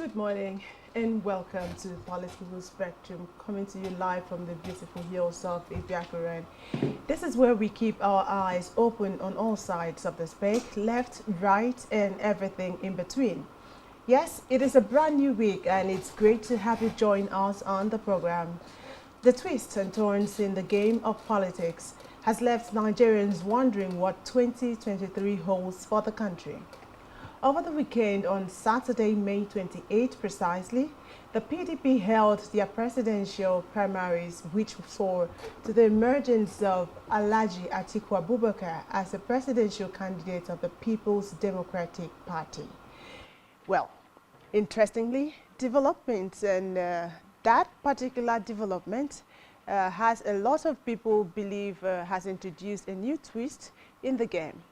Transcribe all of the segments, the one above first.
Good morning and welcome to the Political Spectrum, coming to you live from the beautiful hills of Ibiakuran. This is where we keep our eyes open on all sides of the spectrum, left, right, and everything in between. Yes, it is a brand new week and it's great to have you join us on the program. The twists and turns in the game of politics has left Nigerians wondering what 2023 holds for the country. Over the weekend, on Saturday, May 28 precisely, the PDP held their presidential primaries, which saw to the emergence of Alhaji Atiku Abubakar as the presidential candidate of the People's Democratic Party. Well, interestingly, developments and that particular development has a lot of people believe has introduced a new twist in the game.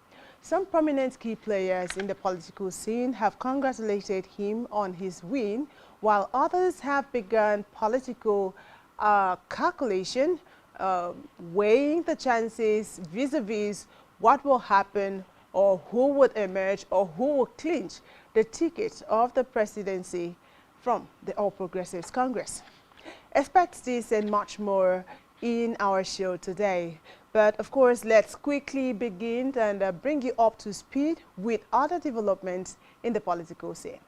Some prominent key players in the political scene have congratulated him on his win, while others have begun political calculation, weighing the chances vis-a-vis what will happen or who would emerge or who will clinch the ticket of the presidency from the All Progressives Congress. Expect this and much more in our show today. But of course, let's quickly begin and bring you up to speed with other developments in the political scene.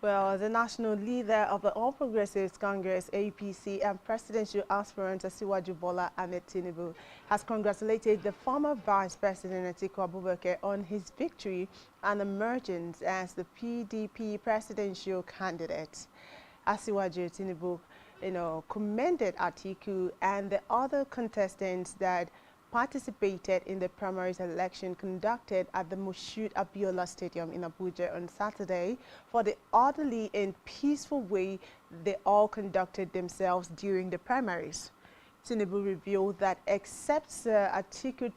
Well, the national leader of the All Progressives Congress, APC, and presidential aspirant Asiwaju Bola Ahmed Tinubu has congratulated the former Vice President Atiku Abubakar on his victory and emergence as the PDP presidential candidate. Asiwaju Tinubu, commended Atiku and the other contestants that participated in the primaries election conducted at the Moshood Abiola Stadium in Abuja on Saturday for the orderly and peaceful way they all conducted themselves during the primaries. Tinubu revealed that he expects Atiku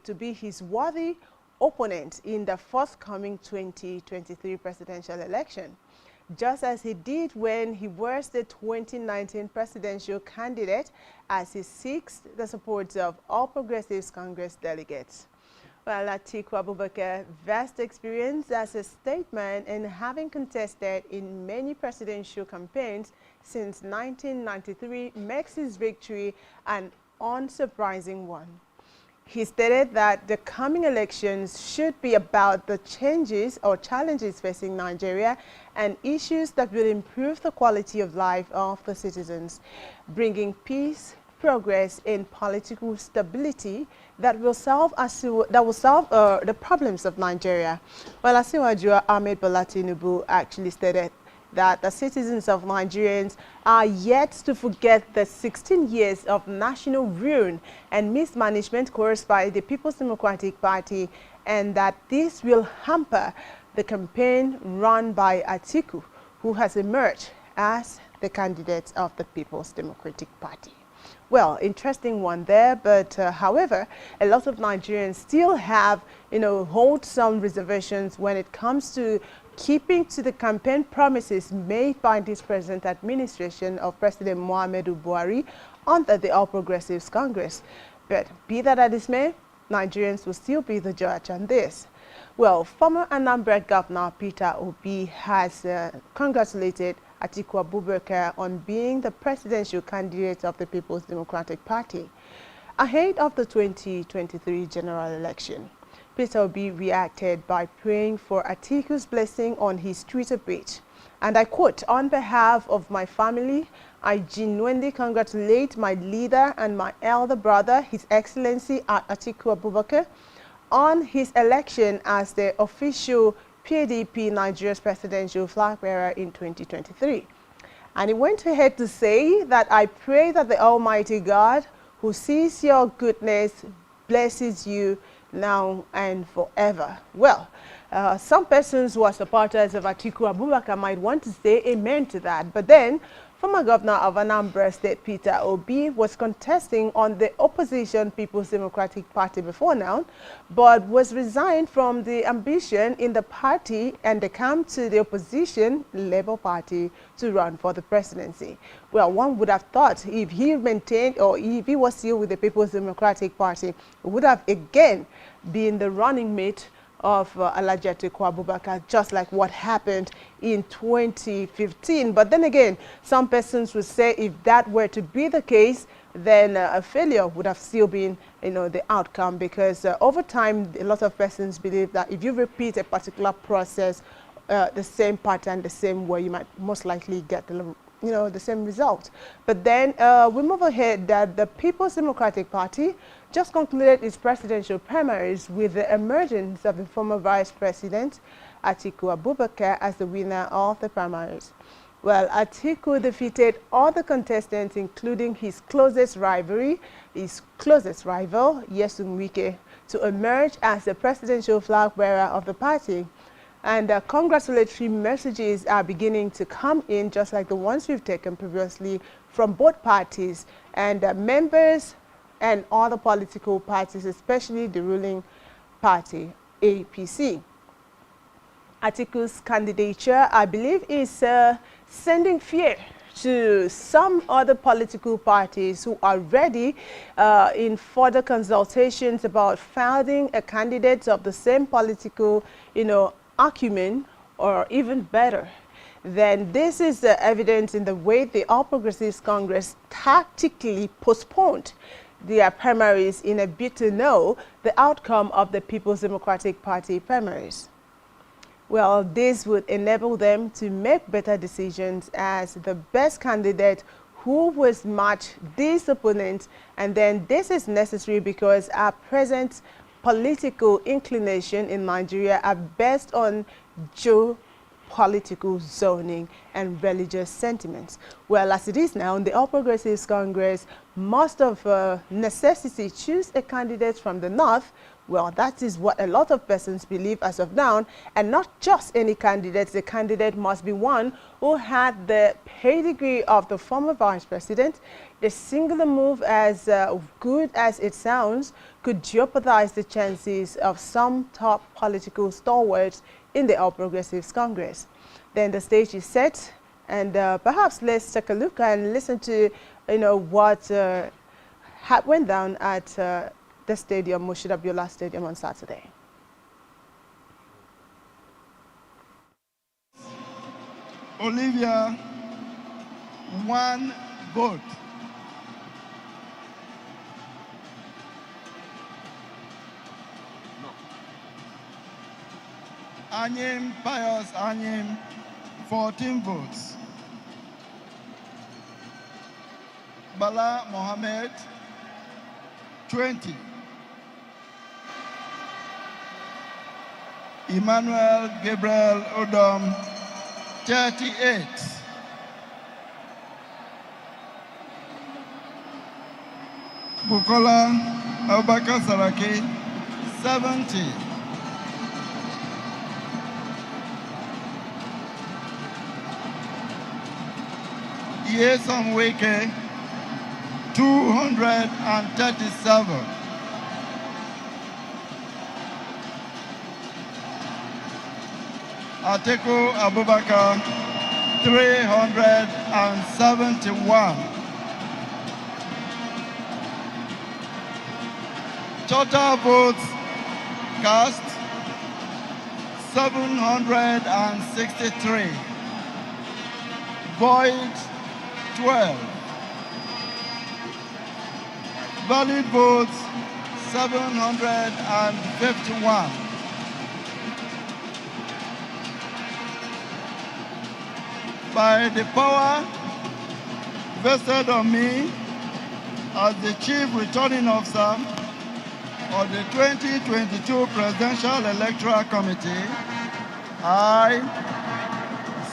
to be his worthy opponent in the forthcoming 2023 presidential election, just as he did when he was the 2019 presidential candidate, as he seeks the support of All Progressives Congress delegates. Well, Atiku Abubakar, vast experience as a statesman and having contested in many presidential campaigns since 1993, makes his victory an unsurprising one. He stated that the coming elections should be about the changes or challenges facing Nigeria and issues that will improve the quality of life of the citizens, bringing peace, progress, and political stability that will solve the problems of Nigeria. Well, Asiwaju Ahmed Bola Tinubu actually stated that the citizens of Nigerians are yet to forget the 16 years of national ruin and mismanagement caused by the People's Democratic Party, and that this will hamper the campaign run by Atiku, who has emerged as the candidate of the People's Democratic Party. Well, interesting one there, but however, a lot of Nigerians still have, hold some reservations when it comes to keeping to the campaign promises made by this present administration of President Muhammadu Buhari under the All Progressives Congress. But be that as it may, Nigerians will still be the judge on this. Well, former Anambra Governor Peter Obi has congratulated Atiku Abubakar on being the presidential candidate of the People's Democratic Party ahead of the 2023 general election. Peter Obi reacted by praying for Atiku's blessing on his Twitter page. And I quote, "On behalf of my family, I genuinely congratulate my leader and my elder brother, His Excellency Atiku Abubakar, on his election as the official PDP Nigeria's presidential flag bearer in 2023. And he went ahead to say that I pray that the Almighty God, who sees your goodness, blesses you now and forever. Well, some persons who are supporters of Atiku Abubakar might want to say amen to that, but then former governor of Anambra State, Peter Obi, was contesting on the opposition People's Democratic Party before now, but was resigned from the ambition in the party and came to the opposition Labour Party to run for the presidency. Well, one would have thought if he maintained or if he was still with the People's Democratic Party, he would have again been the running mate of Alhaji Atiku Abubakar, just like what happened in 2015. But then again, some persons would say if that were to be the case, then a failure would have still been, the outcome, because over time, a lot of persons believe that if you repeat a particular process, the same pattern, the same way, you might most likely get the same result. But then we move ahead that the People's Democratic Party just concluded its presidential primaries with the emergence of the former Vice President, Atiku Abubakar, as the winner of the primaries. Well, Atiku defeated all the contestants, including his closest rival, Nyesom Wike, to emerge as the presidential flag bearer of the party. And congratulatory messages are beginning to come in, just like the ones we've taken previously from both parties and members and other political parties, especially the ruling party, APC. Atiku's candidature, I believe, is sending fear to some other political parties who are ready in further consultations about fielding a candidate of the same political, acumen, or even better. Then this is evident in the way the All Progressives Congress tactically postponed their primaries in a bid to know the outcome of the People's Democratic Party primaries. Well, this would enable them to make better decisions as the best candidate who was match these opponents, and then this is necessary because our present political inclination in Nigeria are based on geopolitical zoning and religious sentiments. Well, as it is now, the All Progressives Congress must of necessity choose a candidate from the north. Well, that is what a lot of persons believe as of now, and not just any candidate. The candidate must be one who had the pedigree of the former vice president. The singular move, as good as it sounds, could jeopardize the chances of some top political stalwarts in the All Progressives Congress. Then the stage is set, and perhaps let's take a look and listen to, what went down at the stadium, Moshid Abiola Stadium, on Saturday. Olivia, 1 vote. No. Anyim, Pius Anyim, 14 votes. Bala Mohammed, 20. Emmanuel Gabriel Odom, 38. Bukola Abubakar Saraki, 70. Nyesom Wike, 237. Atiku Abubakar, 371. Total votes cast, 763. Void, 12. Valid votes, 751. By the power vested on me as the Chief Returning Officer of the 2022 Presidential Electoral Committee, I,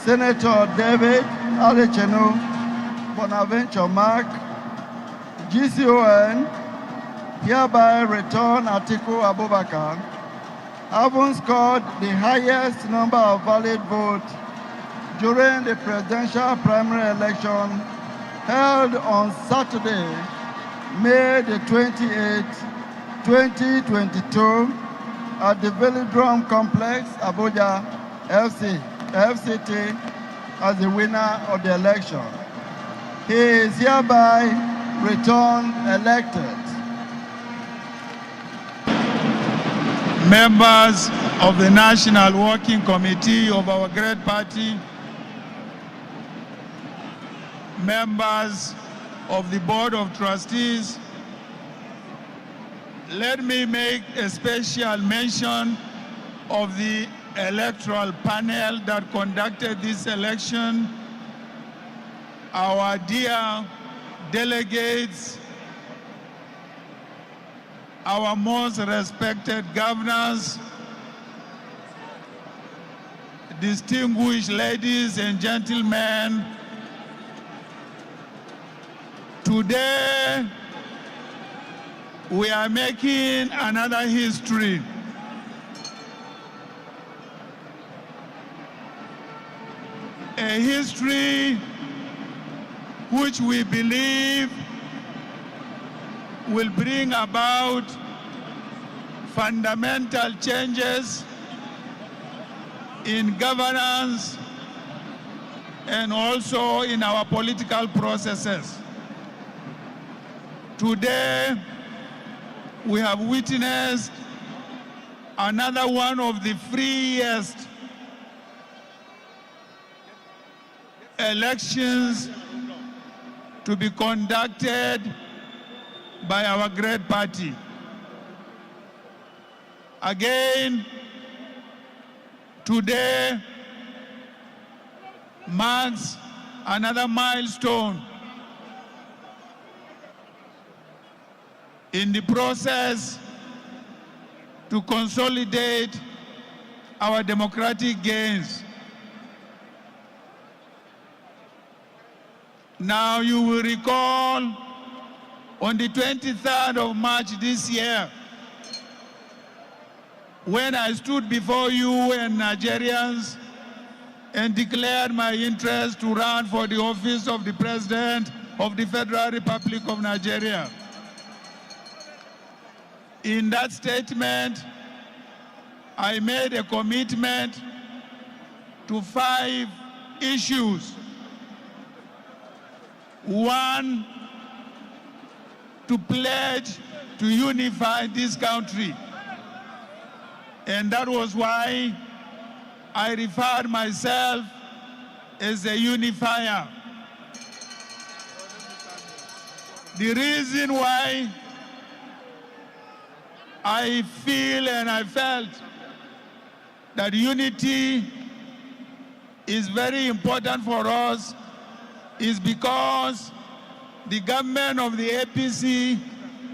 Senator David Adechenu Bonaventure Mark, GCON, hereby return Atiku Abubakar, having scored the highest number of valid votes during the presidential primary election held on Saturday, May the 28th, 2022 at the Velodrome Complex, Abuja, FCT, as the winner of the election. He is hereby returned elected. Members of the National Working Committee of our great party, members of the Board of Trustees, let me make a special mention of the electoral panel that conducted this election, our dear delegates, our most respected governors, distinguished ladies and gentlemen. Today, we are making another history. A history which we believe will bring about fundamental changes in governance and also in our political processes. Today, we have witnessed another one of the freest elections to be conducted by our great party. Again, today marks another milestone in the process to consolidate our democratic gains. Now you will recall on the 23rd of March this year, when I stood before you and Nigerians and declared my interest to run for the office of the President of the Federal Republic of Nigeria. In that statement, I made a commitment to 5 issues. 1, to pledge to unify this country. And that was why I referred myself as a unifier. The reason why I feel and I felt that unity is very important for us is because the government of the APC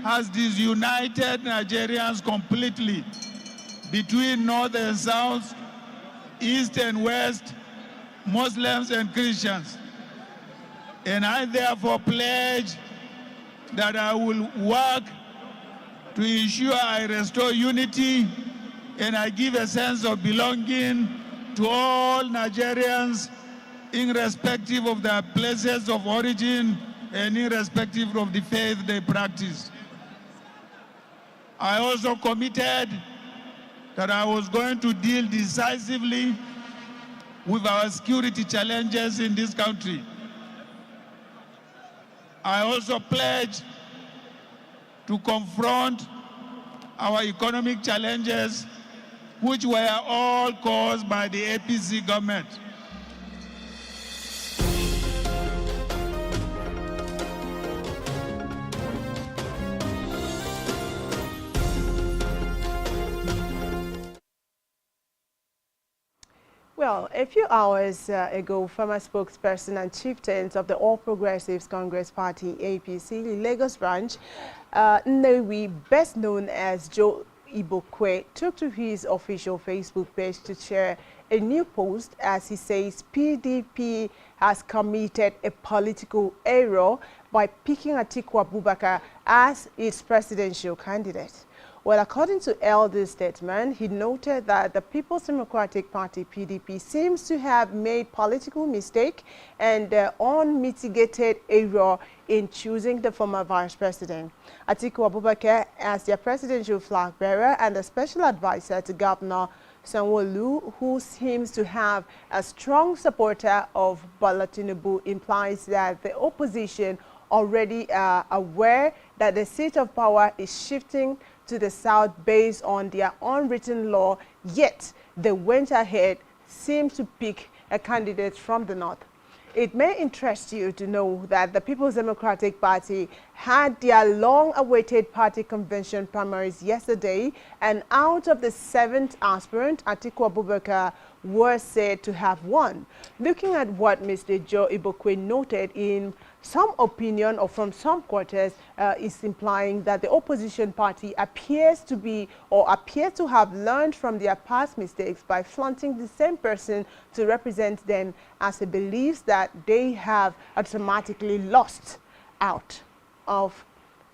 has disunited Nigerians completely between North and South, East and West, Muslims and Christians. And I therefore pledge that I will work to ensure I restore unity and I give a sense of belonging to all Nigerians irrespective of their places of origin and irrespective of the faith they practice. I also committed that I was going to deal decisively with our security challenges in this country. I also pledged to confront our economic challenges, which were all caused by the APC government. Well, a few hours ago, former spokesperson and chieftains of the All Progressives Congress Party, APC, Lagos branch, Nnewi, best known as Joe Ibokwe, took to his official Facebook page to share a new post as he says PDP has committed a political error by picking Atiku Abubakar as its presidential candidate. Well, according to Elder's statement, he noted that the People's Democratic Party, PDP, seems to have made political mistake and unmitigated error in choosing the former vice president. Atiku Abubakar as their presidential flag bearer and the special advisor to Governor Sanwo-Olu, who seems to have a strong supporter of Bola Tinubu, implies that the opposition already are aware that the seat of power is shifting to the south based on their unwritten law, yet they went ahead, seem to pick a candidate from the north. It may interest you to know that the People's Democratic Party had their long-awaited party convention primaries yesterday, and out of the 7th aspirant, Atiku Abubakar was said to have won. Looking at what Mr. Joe Ibokwe noted, in some opinion or from some quarters is implying that the opposition party appears to be or appear to have learned from their past mistakes by flaunting the same person to represent them, as he believes that they have automatically lost out of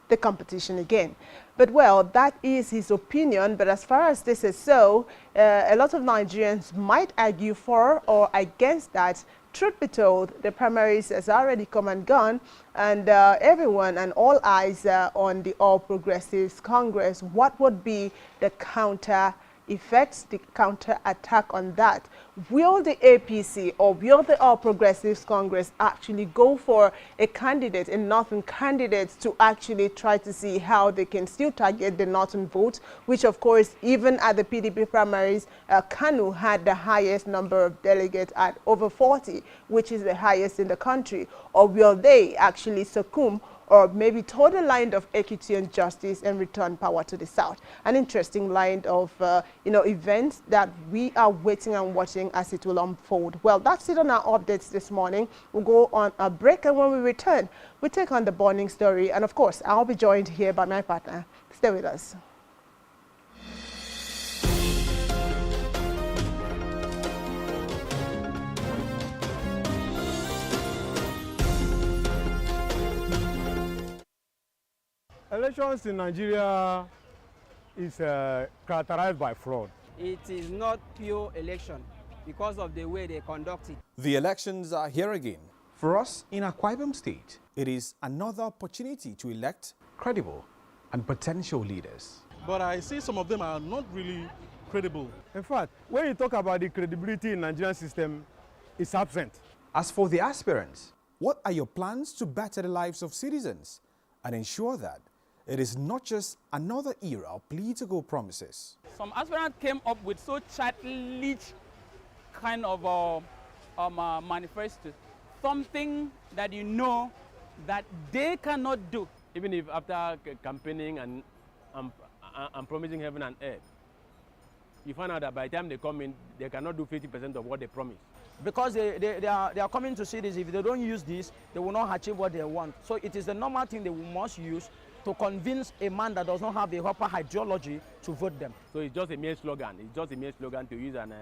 the competition again. But well, that is his opinion. But as far as this is so, a lot of Nigerians might argue for or against that. Truth be told, the primaries has already come and gone, and everyone and all eyes on the All Progressives Congress. What would be the counter effects, the counter attack on that? Will the APC or will the All Progressives Congress actually go for a candidate, a northern candidate, to actually try to see how they can still target the northern vote, which of course, even at the PDP primaries, Kanu had the highest number of delegates at over 40, which is the highest in the country? Or will they actually succumb or maybe toe the line of equity and justice and return power to the South? An interesting line of events that we are waiting and watching as it will unfold. Well, that's it on our updates this morning. We'll go on a break, and when we return, we take on the burning story. And of course, I'll be joined here by my partner. Stay with us. Elections in Nigeria is characterized by fraud. It is not pure election because of the way they conduct it. The elections are here again. For us in Akwa Ibom State, It is another opportunity to elect credible and potential leaders. But I see some of them are not really credible. In fact, when you talk about the credibility in the Nigerian system, it's absent. As for the aspirants, What are your plans to better the lives of citizens and ensure that it is not just another era of political promises? Some aspirants came up with so childish kind of manifesto, something that you know that they cannot do. Even if after campaigning and promising heaven and earth, you find out that by the time they come in, they cannot do 50% of what they promised. Because they are coming to see this. If they don't use this, they will not achieve what they want. So it is the normal thing they must use to convince a man that does not have a proper ideology to vote them. So it's just a mere slogan. It's just a mere slogan to use and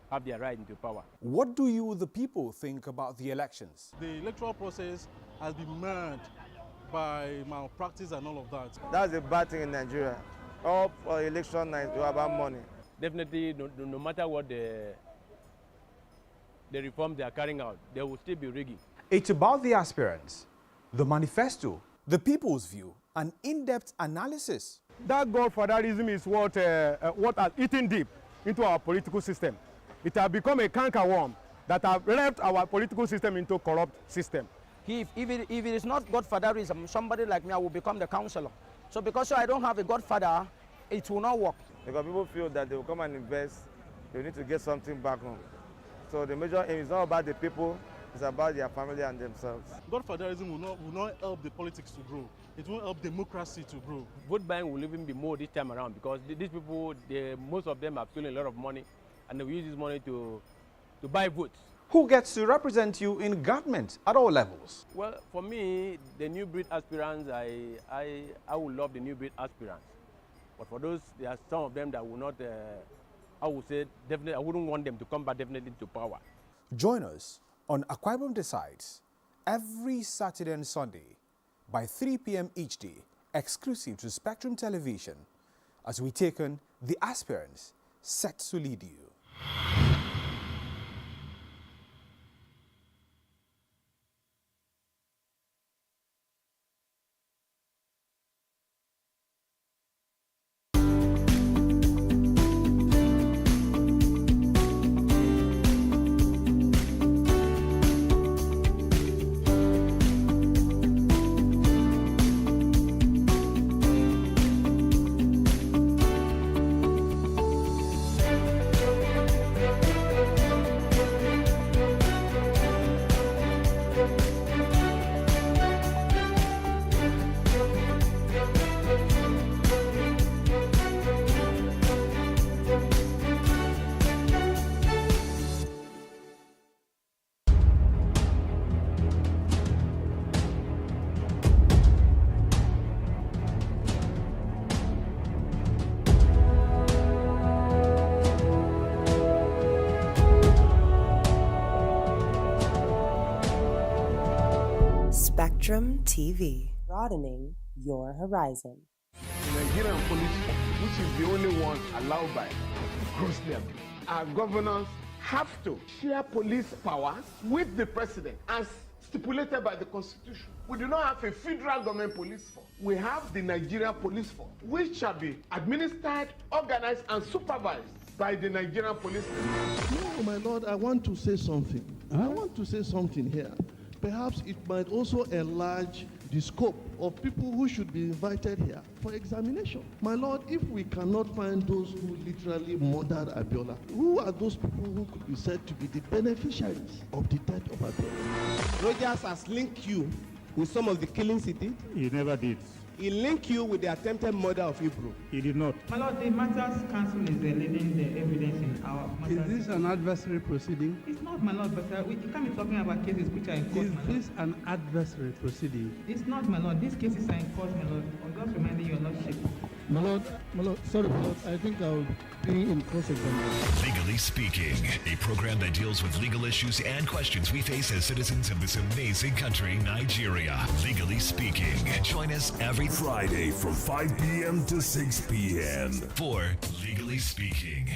have their right into power. What do you, the people, think about the elections? The electoral process has been marred by malpractice and all of that. That's a bad thing in Nigeria. All for election night, you about money. Definitely, no matter what the reforms they are carrying out, they will still be rigging. it's about the aspirants, the manifesto, The people's view, an in-depth analysis. That godfatherism is what has eaten deep into our political system. It has become a cankerworm that has left our political system into a corrupt system. If it is not godfatherism, somebody like me, I will become the counselor. So because I don't have a godfather, it will not work. Because people feel that they will come and invest, they need to get something back home. So the major aim is not about the people, it's about their family and themselves. Godfatherism will not help the politics to grow. It won't help democracy to grow. Vote buying will even be more this time around because these people, most of them have stolen a lot of money and they will use this money to buy votes. who gets to represent you in government at all levels. Well, for me, the new breed aspirants, I would love the new breed aspirants. But for those, there are some of them that will not, I would say, definitely, I wouldn't want them to come back definitely to power. Join us on Akwa Ibom Decides every Saturday and Sunday by 3 p.m. each day, exclusive to Spectrum Television, as we take on the aspirants set to lead you. Spectrum TV, broadening your horizon. The Nigerian police, which is the only one allowed by grossly abused. Our governors have to share police powers with the president as stipulated by the Constitution. We do not have a federal government police force. We have the Nigerian police force, which shall be administered, organized, and supervised by the Nigerian police force. No, my lord, I want to say something. I want to say something here. Perhaps it might also enlarge the scope of people who should be invited here for examination. My lord, if we cannot find those who literally murdered Abiola, who are those people who could be said to be the beneficiaries of the death of Abiola? Rogers has linked you with some of the killings he did. He never did. He linked you with the attempted murder of Hebrew. He did not. My lord, the Matters Council is leading the evidence in our matters. Is this an adversary proceeding? It's not, my lord, but you can't be talking about cases which are in court, Is my this an adversary proceeding? It's not, my lord. These cases are in court, my lord. I'm just reminding you, your lordship. My lord, sorry, my lord, I think I'll be in cross-examination. Legally Speaking, a program that deals with legal issues and questions we face as citizens of this amazing country, Nigeria. Legally Speaking. Join us every Friday from 5 p.m. to 6 p.m. for Legally Speaking.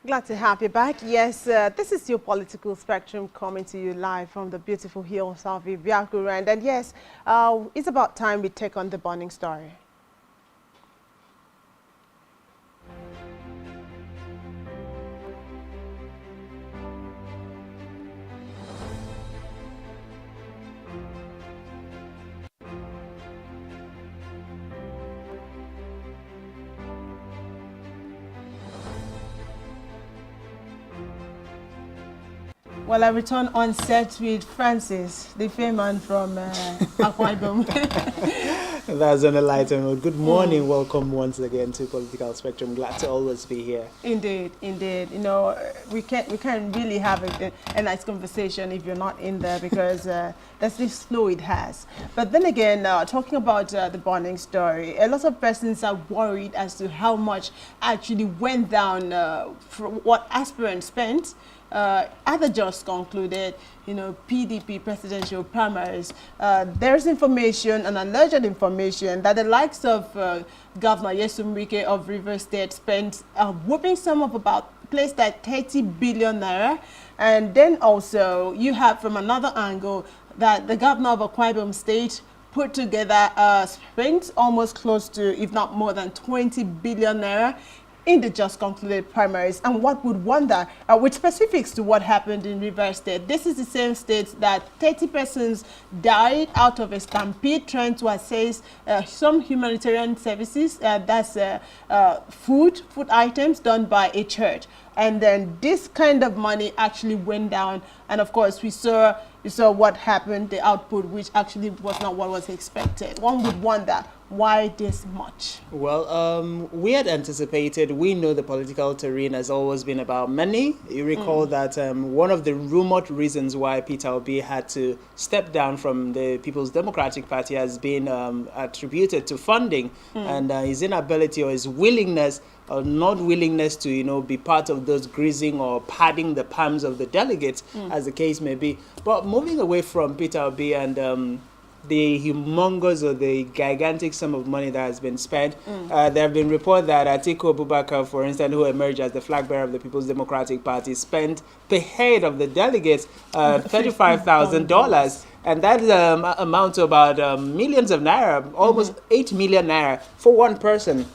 Glad to have you back. Yes, this is your Political Spectrum coming to you live from the beautiful hills of Ibiakuran. And yes, it's about time we take on the burning story. Well, I return on set with Francis, the famed man from Akwa Ibom. That's on a lighter note. Good morning. Welcome once again to Political Spectrum. Glad to always be here. Indeed, indeed. You know, we can't really have a nice conversation if you're not in there, because that's this flow it has. But then again, talking about the burning story, a lot of persons are worried as to how much actually went down for what aspirants spent. Other just concluded, you know, PDP presidential primaries. There's information and alleged information that the likes of Governor Nyesom Wike of Rivers State spent a whooping sum of about placed at 30 billion naira. And then also you have from another angle that the governor of Akwa Ibom State put together spent almost close to, if not more than 20 billion naira in the just concluded primaries. And what would wonder, with specifics to what happened in Rivers State, this is the same state that 30 persons died out of a stampede trying to access some humanitarian services, that's food items done by a church. And then this kind of money actually went down. And of course, we saw what happened, the output, which actually was not what was expected. One would wonder, Why this much? Well, we had anticipated, we know the political terrain has always been about money. You recall that one of the rumored reasons why Peter Obi had to step down from the People's Democratic Party has been attributed to funding and his inability or his willingness or not willingness to, be part of those greasing or padding the palms of the delegates, as the case may be. But moving away from Peter Obi and the humongous or the gigantic sum of money that has been spent. There have been reports that Atiku Abubakar, for instance, who emerged as the flag bearer of the People's Democratic Party, spent per head of the delegates $35,000. And that amounts to about millions of naira, almost 8 million naira for one person.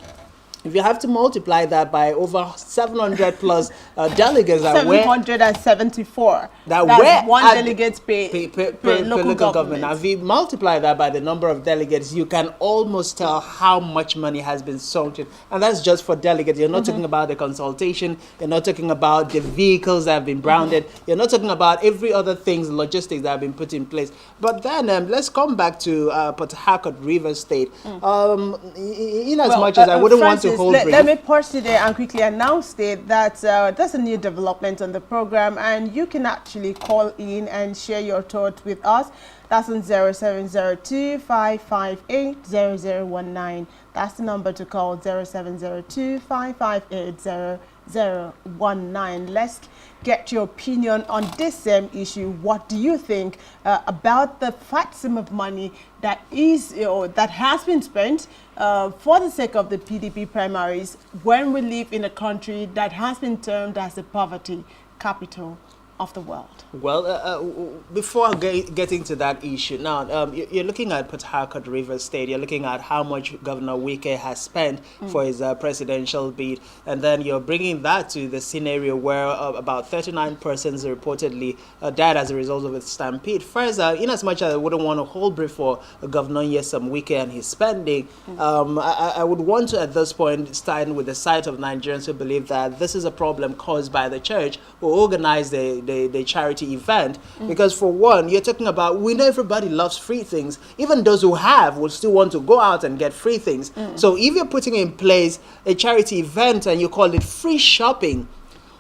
If you have to multiply that by over 700 plus delegates, 774. That's one delegate per local government. Now, if you multiply that by the number of delegates, you can almost tell how much money has been sunk in. And that's just for delegates. You're not talking about the consultation. You're not talking about the vehicles that have been branded. You're not talking about every other things, logistics that have been put in place. But then let's come back to Port Harcourt, Rivers State. In as much as I wouldn't want to let me pause you there and quickly announce that there's a new development on the program, and you can actually call in and share your thoughts with us. That's on 0702-558-0019. That's the number to call, 0702-558-0019. Let's get your opinion on this same issue. What do you think about the fat sum of money that that has been spent for the sake of the PDP primaries when we live in a country that has been termed as the poverty capital of the world? Well, before getting to that issue, now you're looking at Port Harcourt Rivers State. You're looking at how much Governor Wike has spent for his presidential bid, and then you're bringing that to the scenario where about 39 persons reportedly died as a result of a stampede. First, in as much as I wouldn't want to hold brief for Governor Nyesom Wike and his spending, I would want to at this point stand with the side of Nigerians who believe that this is a problem caused by the church who organized the charity event, because for one, you're talking about, we know everybody loves free things. Even those who have will still want to go out and get free things. So if you're putting in place a charity event and you call it free shopping,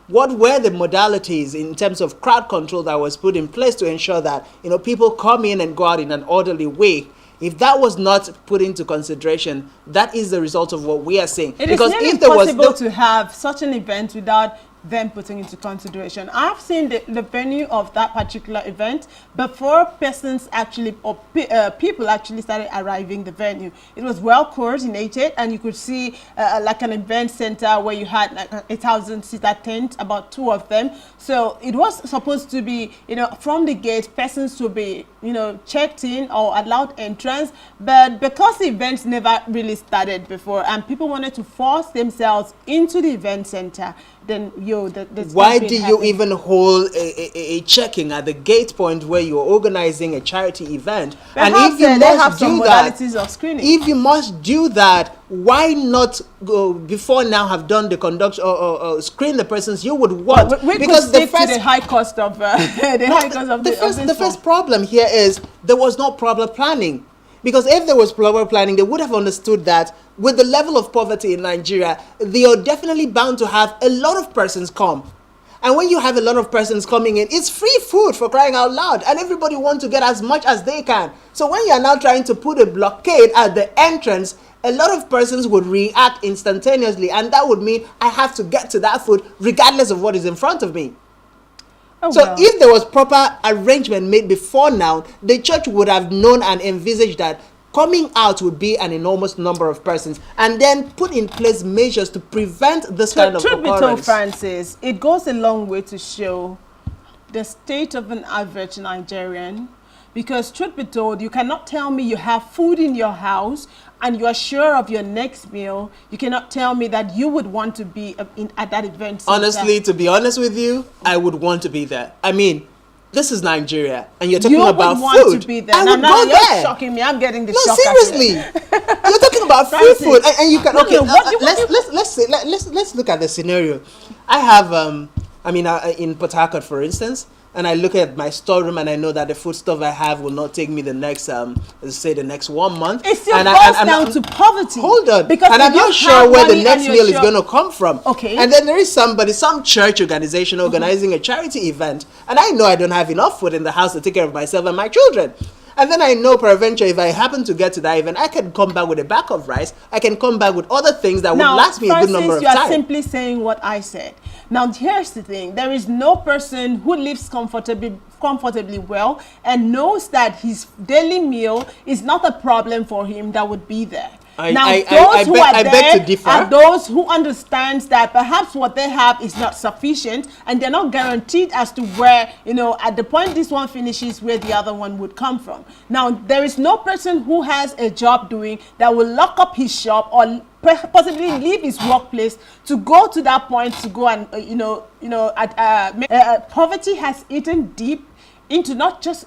what were the modalities in terms of crowd control that was put in place to ensure that people come in and go out in an orderly way? If that was not put into consideration, that is the result of what we are seeing. It is nearly impossible to have such an event without them putting into consideration. I've seen the venue of that particular event before persons actually, or people actually started arriving the venue. It was well coordinated, and you could see like an event center where you had like a 1,000-seater tent, about 2 of them. So it was supposed to be, from the gate, persons to be, checked in or allowed entrance. But because the events never really started before, and people wanted to force themselves into the event center, then why do you even hold a checking at the gate point where you're organizing a charity event? Perhaps, and if you must do that, of screening. If you must do that, why not go before now have done the conduct or screen the persons you would want? Because the high cost of the first problem here is there was no proper planning. Because if there was proper planning, they would have understood that with the level of poverty in Nigeria, they are definitely bound to have a lot of persons come. And when you have a lot of persons coming in, it's free food, for crying out loud. And everybody wants to get as much as they can. So when you are now trying to put a blockade at the entrance, a lot of persons would react instantaneously. And that would mean I have to get to that food regardless of what is in front of me. If there was proper arrangement made before now, the church would have known and envisaged that coming out would be an enormous number of persons, and then put in place measures to prevent this kind of occurrence. Truth be told, Francis, it goes a long way to show the state of an average Nigerian, because truth be told, you cannot tell me you have food in your house and you are sure of your next meal. You cannot tell me that you would want to be at that event center. Honestly, to be honest with you, I would want to be there. I mean, this is Nigeria, and you're talking about food. You would want to be there. I would go there. You're shocking me. I'm getting the shock. No, seriously. You're talking about free food, and you can. Okay, let's look at the scenario. I have, in Port Harcourt, for instance, and I look at my storeroom and I know that the foodstuff I have will not take me the next, say the next 1 month. It still boils down to poverty. Hold on. Because and I'm not sure where the next meal is going to come from. Okay. And then there is some church organization organizing a charity event, and I know I don't have enough food in the house to take care of myself and my children. And then I know peradventure if I happen to get to that event, I can come back with a bag of rice. I can come back with other things that would last me a good number of times. You are simply saying what I said. Now, here's the thing. There is no person who lives comfortably well and knows that his daily meal is not a problem for him that would be there. I beg to differ. Are those who understand that perhaps what they have is not sufficient and they're not guaranteed as to where, at the point this one finishes, where the other one would come from. Now, there is no person who has a job doing that will lock up his shop or possibly leave his workplace to go to that point to go and, poverty has eaten deep into not just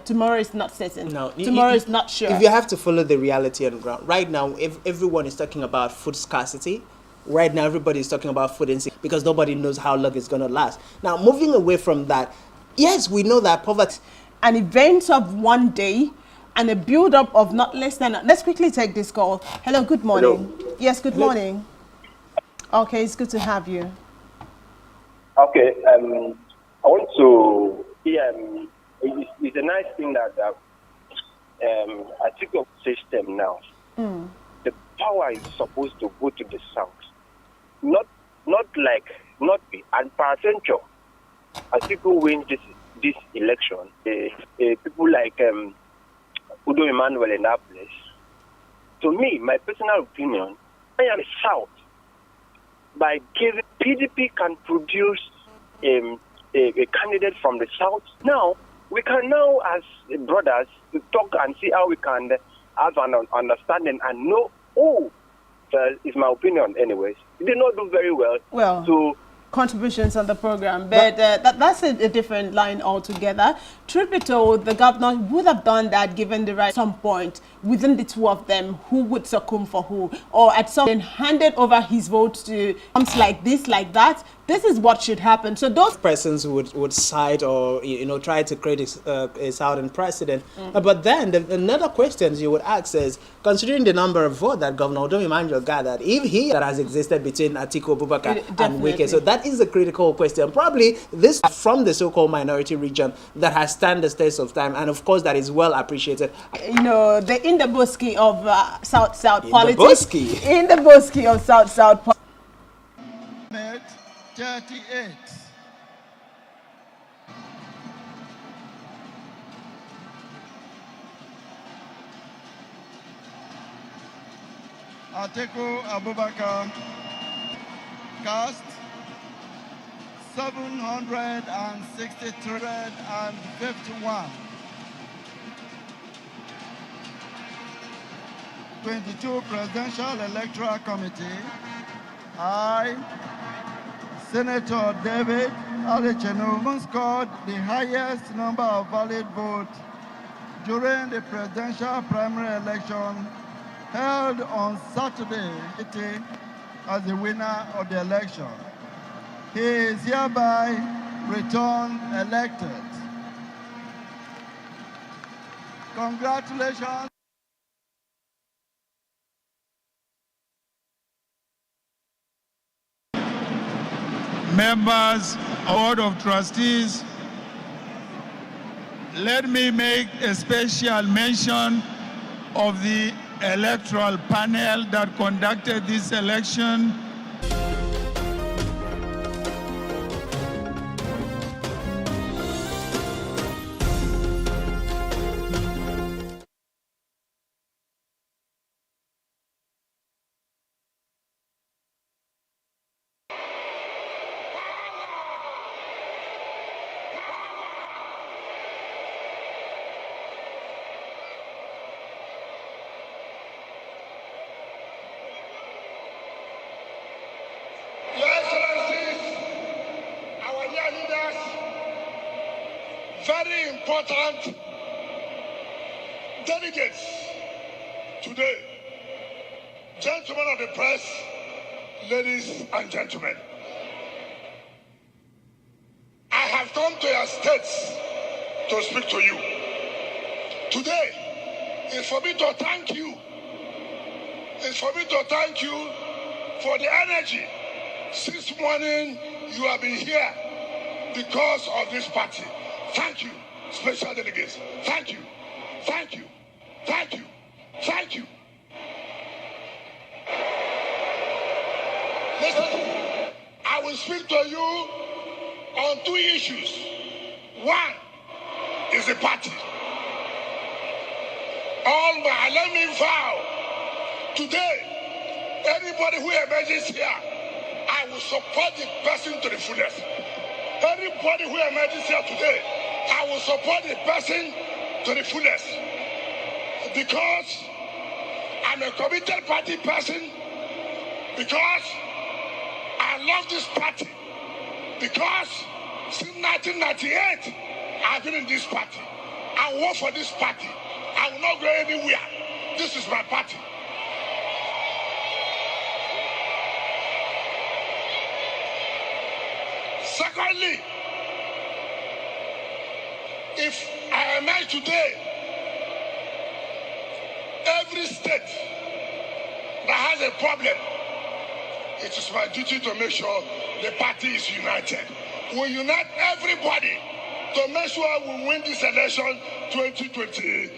tomorrow is not certain. No, tomorrow is not sure. If you have to follow the reality on the ground, right now, if everyone is talking about food scarcity, right now everybody is talking about food insecurity because nobody knows how long it's going to last. Now, moving away from that, yes, we know that poverty, an event of one day, and a build-up of not less than. Let's quickly take this call. Hello, good morning. Hello. Yes, good morning. Okay, it's good to have you. Okay, I want to. It's a nice thing that Atiku system now. The power is supposed to go to the south, not be. And peradventure, Atiku wins this election. People like Udo Emmanuel in that place. To me, my personal opinion, I am south. By giving PDP can produce a candidate from the south. Now, we can now, as brothers, talk and see how we can have an understanding and know who, is my opinion anyways, they did not do very well. So contributions on the program, but that's a different line altogether. Truth be told, the governor would have done that given the right at some point within the two of them who would succumb for who, or at some point handed over his vote to like this, like that. This is what should happen. So those persons would side or try to create a southern precedent. But then another question you would ask is, considering the number of votes that Governor Udo Emmanuel gathered, if he that has existed between Atiku Abubakar and Wike, so that is a critical question. Probably this from the so-called minority region that has stand the test of time, and of course that is well appreciated. The in the Boski of South politics. In the Boski of South politics. 38. Atiku Abubakar cast 751. 22 Presidential Electoral Committee. I, Senator David Alechenu, scored the highest number of valid votes during the presidential primary election held on Saturday as the winner of the election. He is hereby returned elected. Congratulations. Members of the Board of Trustees, let me make a special mention of the electoral panel that conducted this election. Your Excellencies, our dear leaders, very important delegates today, gentlemen of the press, ladies and gentlemen. I have come come to your states to speak to you. Today is for me to thank you. It's for me to thank you for the energy. Since morning, you have been here because of this party. Thank you, special delegates. Thank you. Thank you. Thank you. Thank you. Listen, I will speak to you on two issues. One is the party. Let me vow today, anybody who emerges here, I will support the person to the fullest. Anybody who emerges here today, I will support the person to the fullest. Because I'm a committed party person, because I love this party, because since 1998, I've been in this party. I work for this party. I will not go anywhere. This is my party. Secondly, if I emerge today, every state that has a problem, it is my duty to make sure the party is united. We'll unite everybody to make sure we win this election 2023.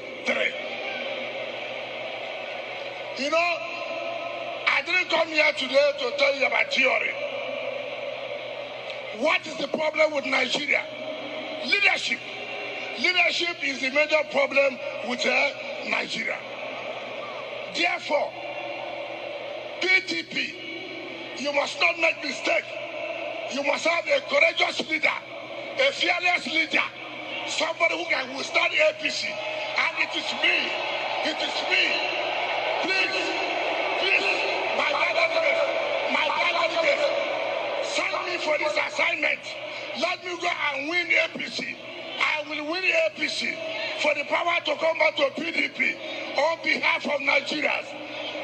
You know, I didn't come here today to tell you about theory. What is the problem with Nigeria? Leadership. Leadership is the major problem with Nigeria. Therefore, PDP, you must not make mistake. You must have a courageous leader, a fearless leader, somebody who can withstand APC. And it is me. It is me. Please, my delegates, send me for this assignment. Let me go and win APC. I will win APC for the power to come back to PDP on behalf of Nigerians.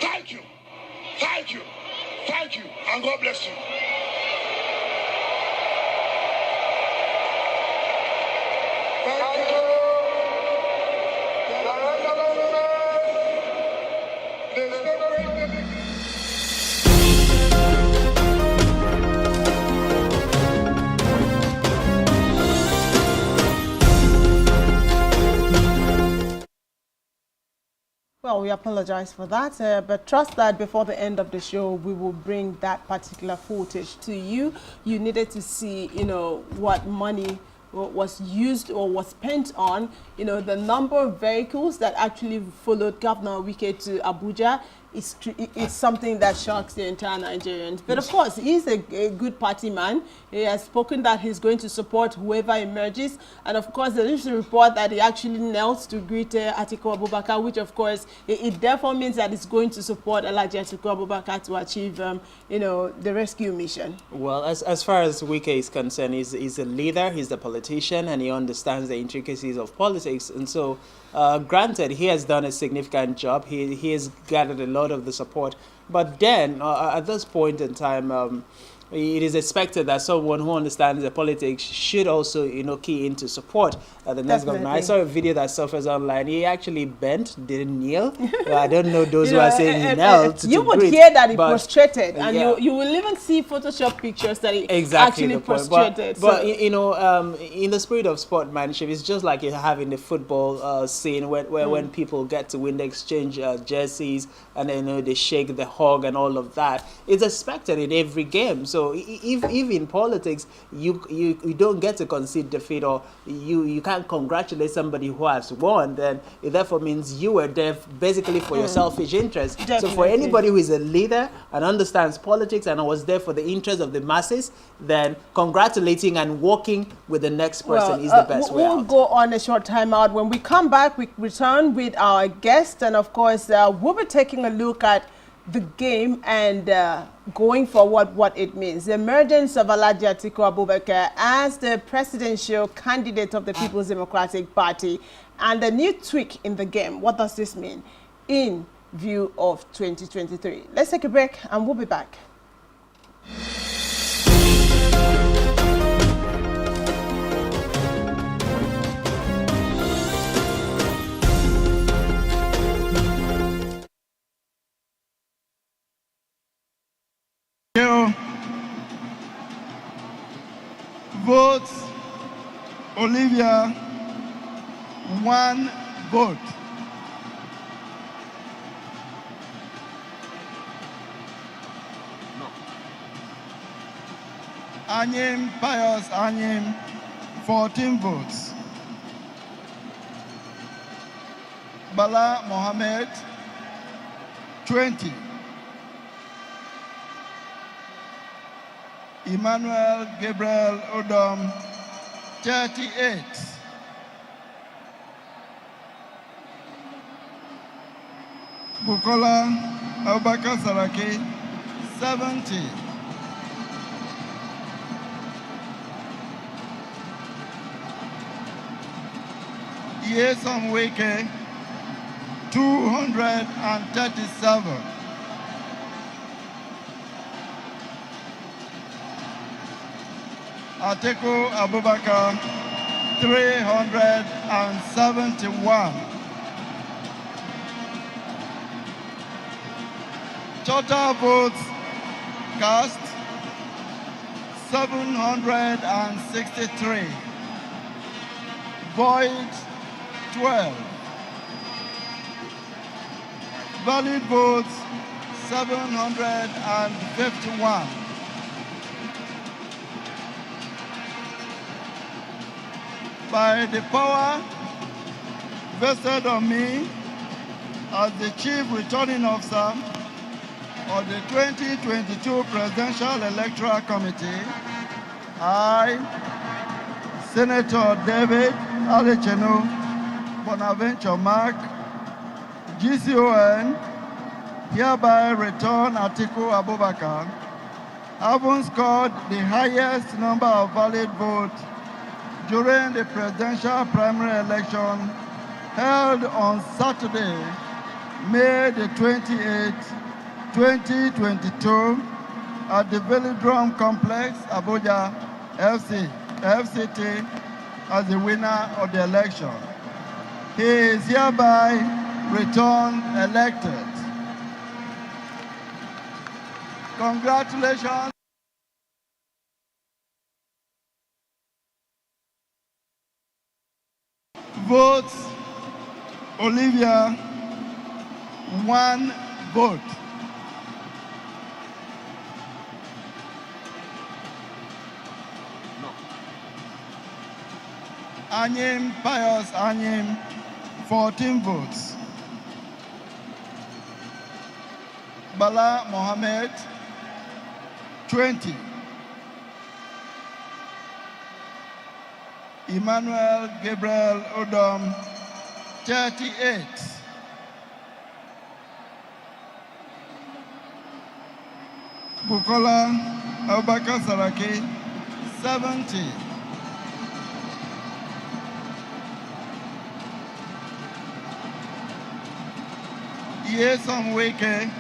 Thank you. Thank you. Thank you. And God bless you. Thank you. Well, we apologize for that, but trust that before the end of the show, we will bring that particular footage to you. You needed to see, you know, what money was used or was spent on, you know, the number of vehicles that actually followed Governor Wike to Abuja. It's something that shocks the entire Nigerians. But of course, he's a good party man. He has spoken that he's going to support whoever emerges. And of course, there is a report that he actually knelt to greet Atiku Abubakar, which of course, it therefore means that he's going to support Alhaji Atiku Abubakar to achieve, you know, the rescue mission. Well, as far as Wike is concerned, he's a leader, he's a politician, and he understands the intricacies of politics. And so, granted, he has done a significant job. He has gathered a lot of the support. But then, at this point in time, it is expected that someone who understands the politics should also, you know, key into support the next governor. I saw a video that surfaced online. He actually bent, didn't kneel. I don't know those who are saying he knelt. You would hear that he prostrated, and you will even see Photoshop pictures that he actually prostrated. But you know, in the spirit of sportsmanship, it's just like you have in the football scene when people get to win, they exchange jerseys, and then, you know, they shake the hug and all of that. It's expected in every game. So if in politics you don't get to concede defeat, or you can't congratulate somebody who has won, then it therefore means you were there basically for your selfish interest. Definitely. So for anybody who is a leader and understands politics and was there for the interest of the masses, then congratulating and working with the next person is the best way out. We'll go on a short time out. When we come back, we return with our guest, and of course we'll be taking a look at the game and going forward what it means. The emergence of Alhaji Atiku Abubakar as the presidential candidate of the People's Democratic Party and the new tweak in the game. What does this mean in view of 2023? Let's take a break and we'll be back. Votes Olivia, 1 vote. No. Anyim Pius Anyim, 14 votes. Bala Mohammed, 20. Emmanuel Gabriel Odom, 38. Bukola Abubakar Saraki, 70. Yesom Wike, 237. Atiku Abubakar, 371. Total votes cast, 763. Void, 12. Valid votes, 751. By the power vested on me as the Chief Returning Officer of the 2022 Presidential Electoral Committee, I, Senator David Alechenu Bonaventure Mark, GCON, hereby return Atiku Abubakar, having scored the highest number of valid votes during the presidential primary election held on Saturday, May the 28th, 2022 at the Velodrome Complex, Abuja, FCT, as the winner of the election. He is hereby returned elected. Congratulations. Votes Olivia, 1 vote. No. Anyim Pius Anyim, 14 votes. Bala Mohammed, 20. Emmanuel Gabriel Odom, 38. Bukola Abubakar Saraki, 70. Yesom Wike,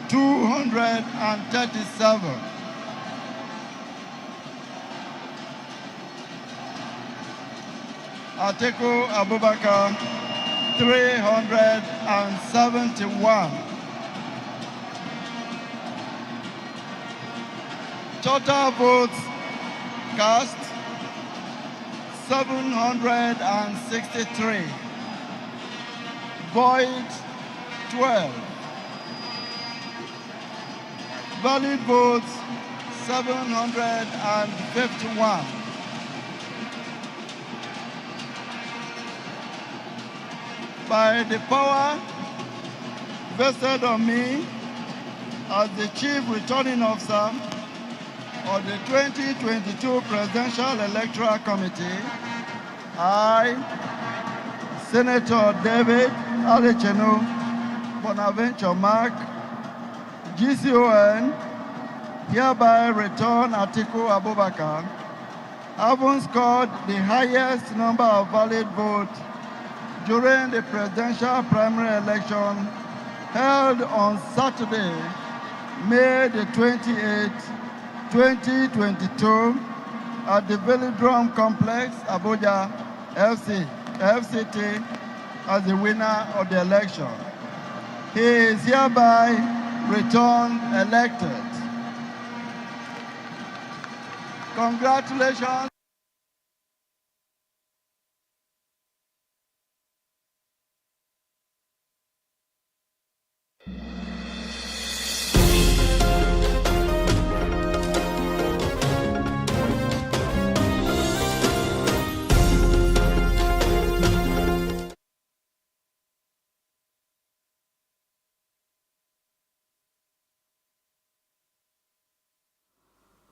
237. Atiku Abubakar, 371. Total votes cast, 763. Void, 12. Valid votes, 751. By the power vested on me as the Chief Returning Officer of the 2022 Presidential Electoral Committee, I, Senator David Alechenu Bonaventure Mark, GCON, hereby return Atiku Abubakar, having scored the highest number of valid votes during the presidential primary election held on Saturday, May the 28th, 2022 at the Velodrome Complex, Abuja, FCT, as the winner of the election. He is hereby returned elected. Congratulations.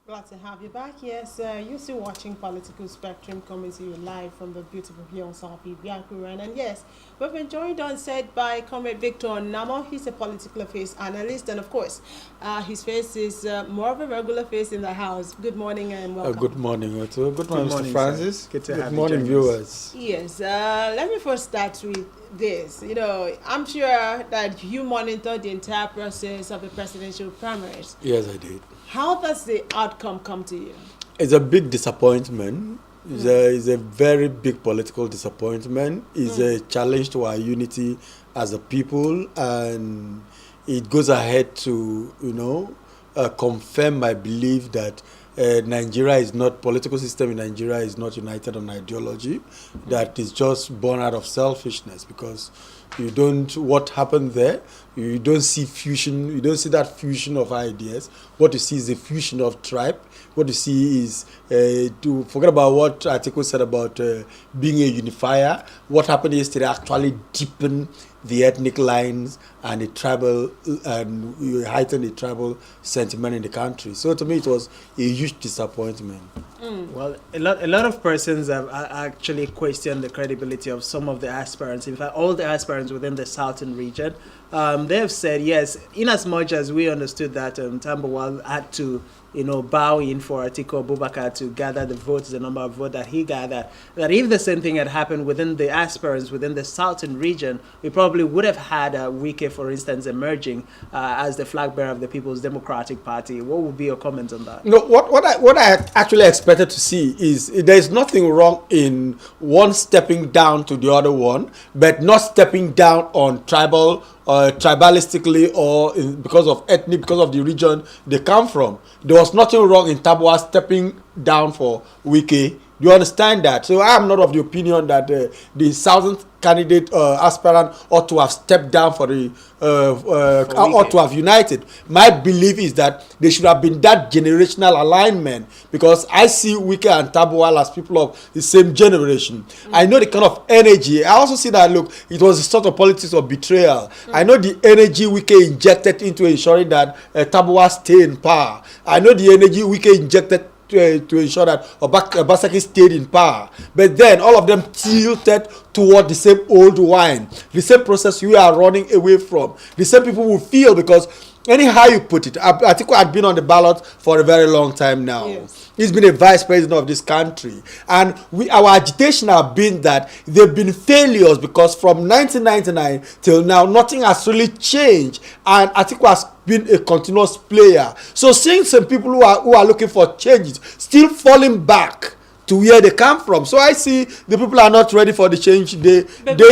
Glad to have you back. Yes, you're still watching Political Spectrum coming to you live from the beautiful Hill Sapi Biakuran. And yes, we've been joined on set by Comrade Victor Namo. He's a political affairs analyst, and of course, his face is more of a regular face in the house. Good morning and welcome. Good morning, Otto. Good morning, Mr. Francis. Good to Good have morning, you join viewers. Yes, let me first start with this. You know, I'm sure that you monitored the entire process of the presidential primaries. Yes, I did. How does the outcome come to you? It's a big disappointment. It's a very big political disappointment. It's a challenge to our unity as a people, and it goes ahead to, confirm my belief that Nigeria is not, political system in Nigeria is not united on ideology, that is just born out of selfishness, because what happened there, you don't see fusion, you don't see that fusion of ideas. What you see is a fusion of tribe. What you see is, to forget about what Atiku said about being a unifier. What happened yesterday actually deepened the ethnic lines and the tribal, and heightened the tribal sentiment in the country. So to me, it was a huge disappointment. Well, a lot of persons have actually questioned the credibility of some of the aspirants. In fact, all the aspirants within the southern region, they have said, yes, in as much as we understood that Tambuwal had to, bow in for Atiku Abubakar to gather the votes, the number of votes that he gathered, that if the same thing had happened within the aspirants within the southern region, we probably would have had Wike, for instance, emerging as the flag bearer of the People's Democratic Party. What would be your comment on that? What I actually expected to see is there is nothing wrong in one stepping down to the other one, but not stepping down on tribalistically or because of ethnic, because of the region they come from. There was nothing wrong in Tabwa stepping down for Wike. You understand that? So I am not of the opinion that the southern candidate aspirant ought to have stepped down for the ought to have united. My belief is that there should have been that generational alignment, because I see Wike and Tabuwal as people of the same generation. I know the kind of energy. I also see that, look, it was a sort of politics of betrayal. I know the energy Wike injected into ensuring that Tabuwal stay in power. I know the energy Wike injected to ensure that Obaseki stayed in power. But then all of them tilted toward the same old wine, the same process we are running away from, the same people will feel, because anyhow you put it, Atiku had been on the ballot for a very long time now. Yes. He's been a vice president of this country. And our agitation have been that they've been failures, because from 1999 till now, nothing has really changed. And Atiku has been a continuous player. So seeing some people who are looking for changes still falling back to where they come from. So I see the people are not ready for the change they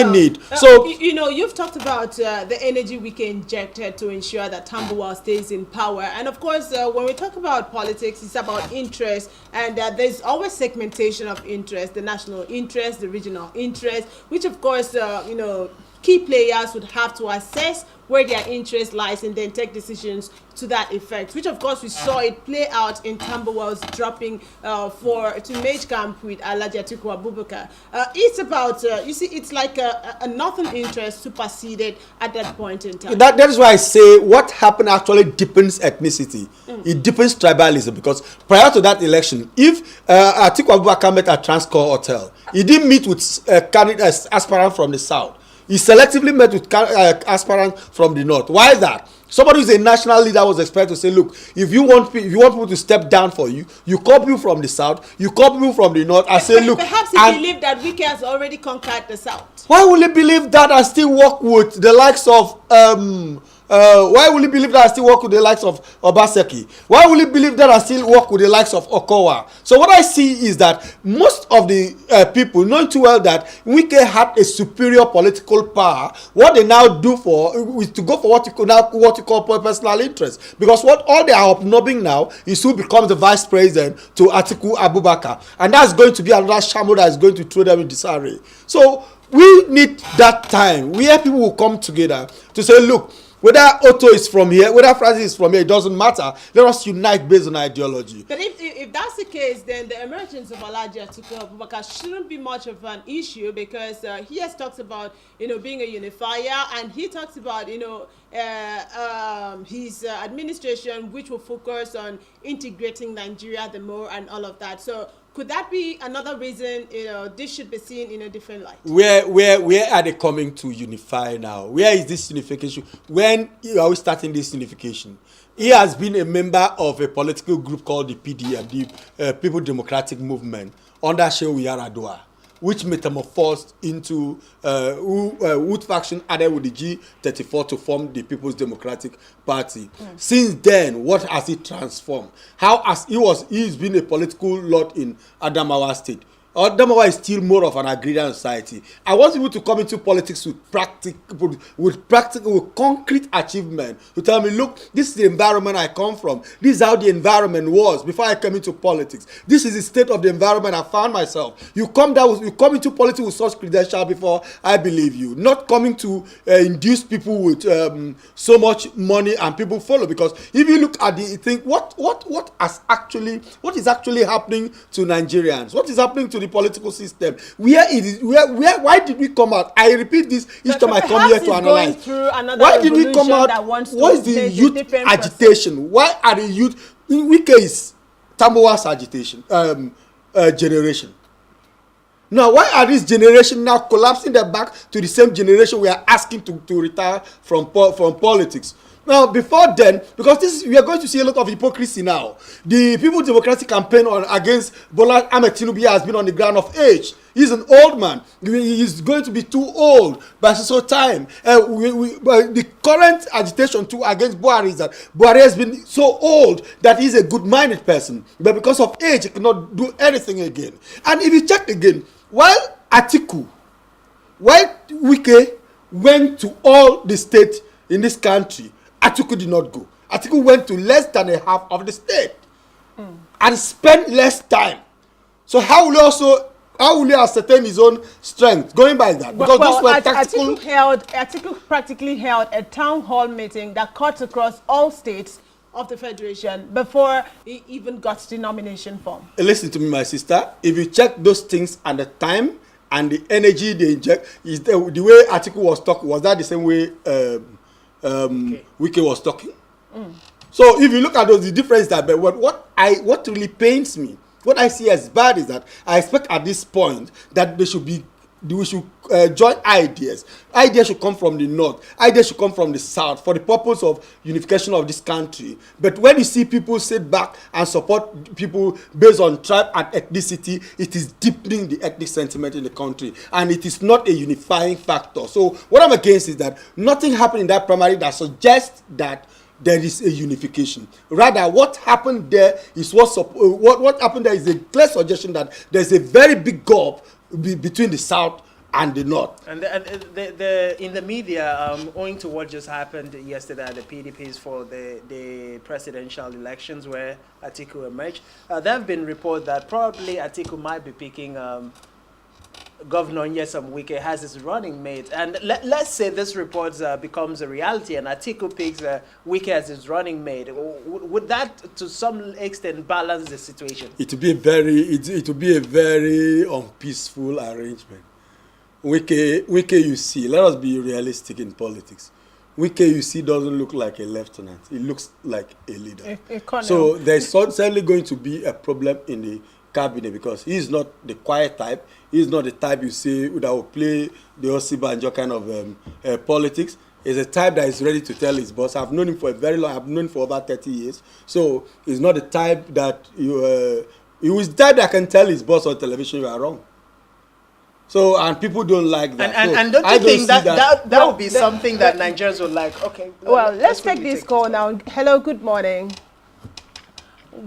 need. So you've talked about the energy we can inject to ensure that Tambuwal stays in power. And of course, when we talk about politics, it's about interest, and there's always segmentation of interest: the national interest, the regional interest, which of course, key players would have to assess where their interest lies and then take decisions to that effect, which of course we saw it play out in Tambuwal's dropping to Mage Camp with Alhaji Atiku Abubakar. It's about, it's like a northern interest superseded at that point in time. That is why I say what happened actually deepens ethnicity. It deepens tribalism, because prior to that election, if Atiku Abubakar met at Transcorp Hotel, he didn't meet with aspirant from the south. He selectively met with aspirants from the north. Why is that? Somebody who's a national leader was expected to say, look, if you want people to step down for you, you call people from the south, you call people from the north, and say, look. Perhaps he believed that Wike has already conquered the south. Why will he believe that and still work with the likes of Why will he believe that I still work with the likes of Obaseki? Why will he believe that I still work with the likes of Okowa? So what I see is that most of the people, knowing too well that Wike had a superior political power, what they now do for is to go for what you call personal interest. Because what all they are upnobbing now is who becomes the vice president to Atiku Abubakar, and that's going to be another shamble that is going to throw them in disarray. So we need that time where people will come together to say, look, whether Otto is from here, whether Francis is from here, it doesn't matter. Let us unite based on ideology. But if that's the case, then the emergence of Alhaji Atiku Abubakar shouldn't be much of an issue, because he has talked about, being a unifier, and he talks about, his administration, which will focus on integrating Nigeria the more and all of that. So could that be another reason, this should be seen in a different light? Where are they coming to unify now? Where is this unification? When are we starting this unification? He has been a member of a political group called the PDP, the People Democratic Movement, under Shehu Yaradua, which metamorphosed into Wood faction added with the G34 to form the People's Democratic Party. Since then, what has it transformed? How has he's been a political lord in Adamawa State. Adamawa is still more of an agrarian society. I want people to come into politics with concrete achievement, to tell me, look, this is the environment I come from. This is how the environment was before I came into politics. This is the state of the environment I found myself. You come into politics with such credentials before I believe you. Not coming to induce people with so much money and people follow. Because if you look at the thing, what is actually happening to Nigerians? What is happening to the political system? Why did we come out? I repeat this each time I come here to analyze. Why did we come out? What is the youth agitation? Why are the youth in Wike is Tambowa's agitation generation? Now, why are this generation now collapsing their back to the same generation we are asking to retire from politics? Now, before then, because we are going to see a lot of hypocrisy now. The People's Democratic campaign against Bola Ahmed Tinubu has been on the ground of age. He's an old man. He's going to be too old by so time. The current agitation too against Buhari is that Buhari has been so old that he's a good-minded person. But because of age, he cannot do anything again. And if you check again, while Wike went to all the states in this country, Atiku did not go. Atiku went to less than a half of the state and spent less time. So how will he ascertain his own strength going by that? Because those were tactical. Atiku practically held a town hall meeting that cuts across all states of the federation before he even got the nomination form. Listen to me, my sister. If you check those things and the time and the energy they inject, the way Atiku was talking, was that the same way Wike was talking? So if you look at the difference that, but what really pains me, what I see as bad is that I expect at this point that we should join ideas. Ideas should come from the north. Ideas should come from the south for the purpose of unification of this country. But when you see people sit back and support people based on tribe and ethnicity, it is deepening the ethnic sentiment in the country, and it is not a unifying factor. So what I'm against is that nothing happened in that primary that suggests that there is a unification. Rather, what happened there is what happened there is a clear suggestion that there's a very big gulf between the south and the north. And in the media, owing to what just happened yesterday at the PDPs for the presidential elections where Atiku emerged, there have been reports that probably Atiku might be picking Governor Nyesom Wike has his running mate. And let's say this report becomes a reality and Atiku picks Wike as his running mate. Would that to some extent balance the situation? It would be a very unpeaceful arrangement. Wike, you see, let us be realistic in politics. Wike, you see, doesn't look like a lieutenant. He looks like a leader. So there's certainly going to be a problem in the cabinet because he's not the quiet type. He's not the type you see that will play the Osibanjo kind of politics. He's a type that is ready to tell his boss. I've known him for a very long. I've known him for over 30 years. So he's not the type that he was the type that can tell his boss on television you are wrong. So, and people don't like that. And don't you think that would be something that Nigerians would like? Okay. Well, let's take this call now. Hello, good morning.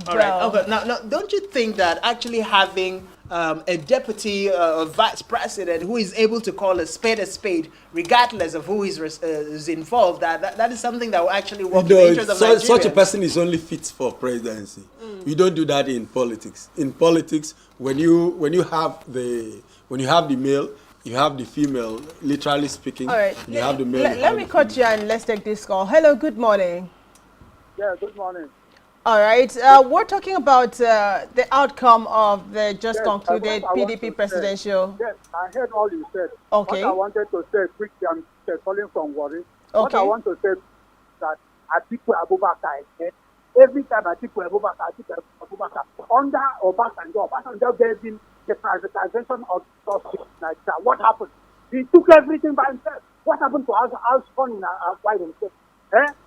All right. Okay. Now, don't you think that actually having a deputy or vice president who is able to call a spade, regardless of who is involved, that is something that will actually work in the interest of Nigerians? Such a person is only fit for presidency. You don't do that in politics. In politics, when you have the male, you have the female. Literally speaking, all right. You have the male. Let me cut you and let's take this call. Hello, good morning. Yeah, good morning. All right, we're talking about the outcome of the just concluded PDP presidential. Yes, I heard all you said. Okay. What I wanted to say quickly, I'm calling from Warri. Okay. What I want to say is that Atiku Abubakar, every time Atiku Abubakar, under Obasanjo gave him the privatization of justice in Nigeria. What happened? He took everything by himself. What happened to us funding by himself?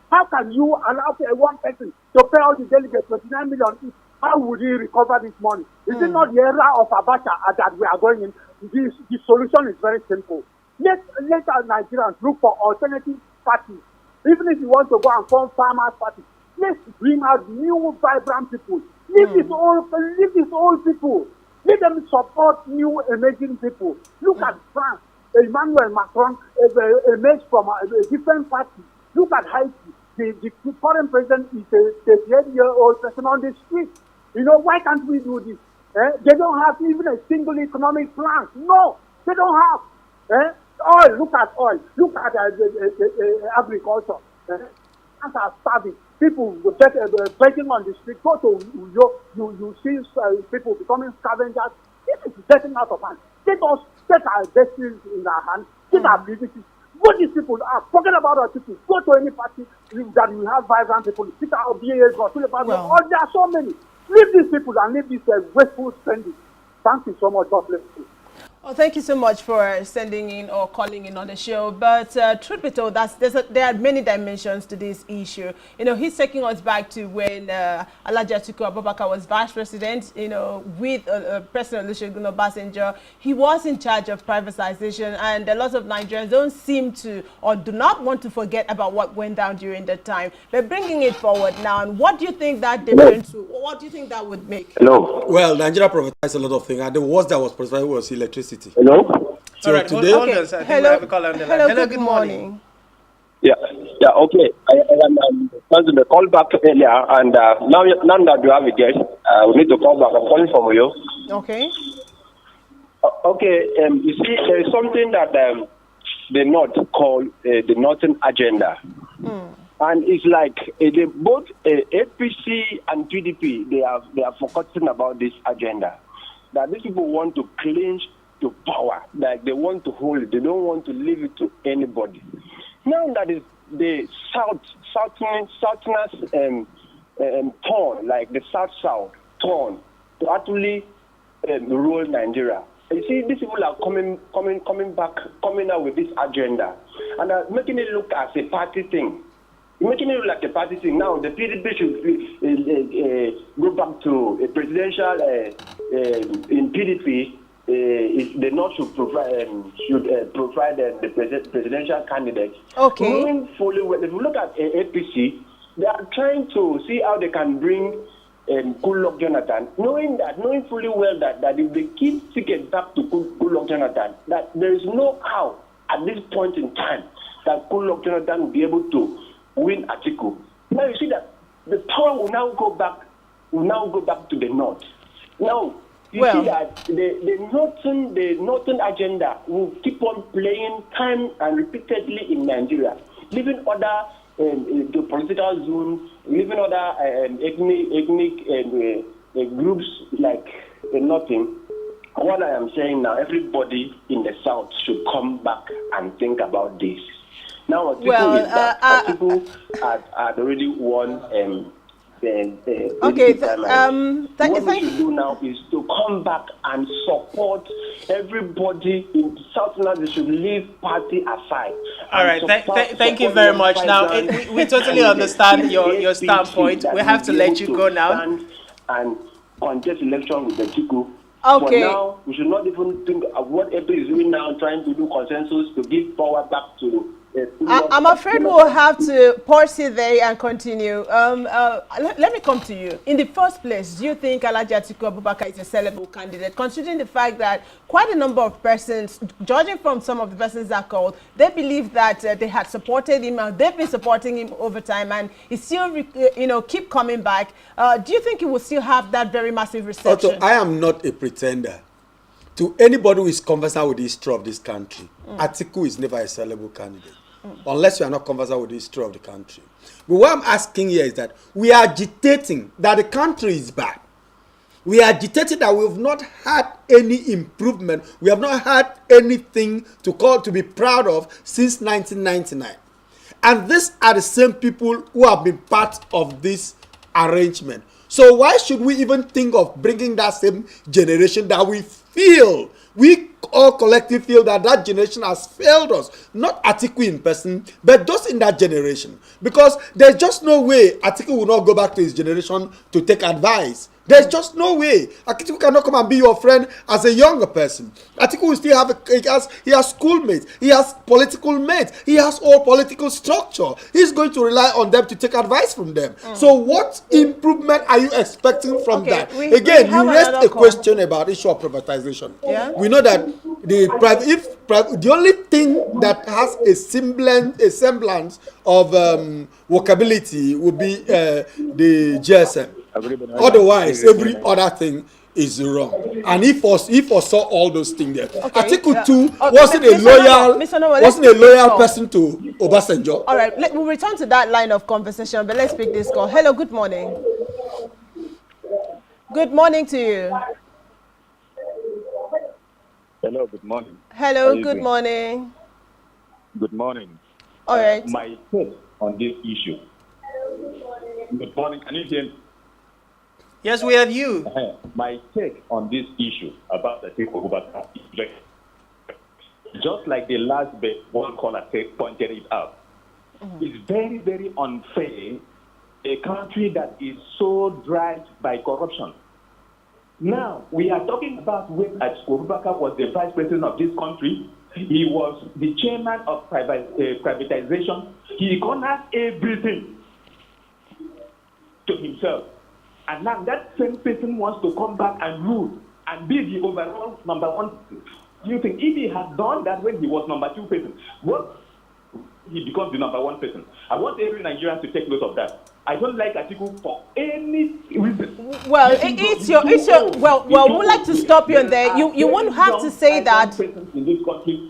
How can you allow one person to pay all the delegates 29 million each? How would he recover this money? Is it not the era of Abacha that we are going in? The solution is very simple. Let our Nigerians look for alternative parties. Even if you want to go and form farmers' parties, let's bring out new, vibrant people. Leave these old people. Let them support new, emerging people. Look at France. Emmanuel Macron emerged from a different party. Look at Haiti. The current president is a 38-year-old person on the street. You know, why can't we do this? They don't have even a single economic plan. No, they don't have. Oil, look at oil. Look at agriculture. Plants are starving. People begging on the street. Go to you see people becoming scavengers. This is getting out of hand. Let us take our destiny in our hands. Take our businesses. What these people are, forget about our people. Go to any party that you have vibrant people. Peter BAS, there are so many. Leave these people and leave this wasteful spending. Thank you so much. God bless you. Well, thank you so much for sending in or calling in on the show. But truth be told, there are many dimensions to this issue. You know, he's taking us back to when Alhaji Atiku Abubakar was vice president, you know, with President Olusegun Obasanjo. He was in charge of privatization, and a lot of Nigerians don't seem to or do not want to forget about what went down during that time. We're bringing it forward now. And what do you think that difference, what do you think that would make? Hello. Well, Nigeria privatized a lot of things, and the worst that was privatized was electricity. Hello? So all right, today, hold on, sir. Hello, good morning. Yeah, okay. I am answering the call back earlier, and now that you have a guest, we need to call back. I'm calling from you. Okay. Okay, you see, there is something that the North call the Northern Agenda. And it's like both APC and PDP, they are forgotten about this agenda. That these people want to cling to power, like they want to hold it, they don't want to leave it to anybody. Now that is the Southerners turn, like the South turn to actually rule Nigeria. You see, these people are coming back, coming out with this agenda, and are making it look as a party thing. Making it look like a party thing. Now the PDP should go back to a presidential in PDP. The North should provide the presidential candidate. Okay. Knowing fully well, if you look at APC, they are trying to see how they can bring Goodluck Jonathan, knowing fully well that if they keep ticket back to Goodluck Jonathan, that there is no how at this point in time that Goodluck Jonathan will be able to win Atiku. Now you see that the power will now go back to the North. Now you see that the Northern agenda will keep on playing time and repeatedly in Nigeria, leaving other the political zones, leaving other ethnic groups like nothing. What I am saying now, everybody in the South should come back and think about this. Now, people had already won. Okay. What we should do now is to come back and support everybody in Southerners. They should leave party aside. All right. Thank you very much. Now, we totally understand your standpoint. We have to let you go now. And contest election with the Atiku Okay. For now, we should not even think of what April is doing now, trying to do consensus to give power back to. I'm afraid we'll have to pause it there and continue. Let me come to you. In the first place, do you think Alhaji Atiku Abubakar is a sellable candidate, considering the fact that quite a number of persons, judging from some of the persons that called, they believe that they had supported him and they've been supporting him over time, and he still, keep coming back. Do you think he will still have that very massive reception? Also, I am not a pretender. To anybody who is conversant with the history of this country, Atiku is never a sellable candidate. Unless you are not conversant with the history of the country. But what I'm asking here is that we are agitating that the country is bad. We are agitating that we have not had any improvement. We have not had anything to be proud of since 1999. And these are the same people who have been part of this arrangement. So why should we even think of bringing that same generation that we all collectively feel that generation has failed us? Not Atiku in person, but those in that generation. Because there's just no way Atiku will not go back to his generation to take advice. There's just no way. Atiku cannot come and be your friend as a younger person. Atiku will still have he has schoolmates, he has political mates, he has all political structure. He's going to rely on them to take advice from them. So what improvement are you expecting from that? Again, you raised a question about issue of privatization. Yeah? We know that the only thing that has a semblance of workability would be the GSM. Otherwise, every other thing is wrong. And he foresaw all those things there. Atiku too wasn't a loyal person to Obasanjo. All right, we'll return to that line of conversation, but let's pick this call. Hello, good morning. Good morning to you. Hello, good morning. Hello, good morning. Good morning. All right. My take on this issue. Good morning. Can you hear me? Yes, we have you. My take on this issue about the takeover is just like the last one caller pointed it out. It's very, very unfair. A country that is so dragged by corruption. Now, we are talking about when Atiku Abubakar was the vice president of this country. He was the chairman of privatization. He corners everything to himself. And now that same person wants to come back and rule and be the overall number one. Do you think if he had done that when he was number two person, what he becomes the number one person? I want every Nigerian to take note of that. I don't like Atiku for any reason. Well, we'd like to stop you on there. You won't have to say that. In this country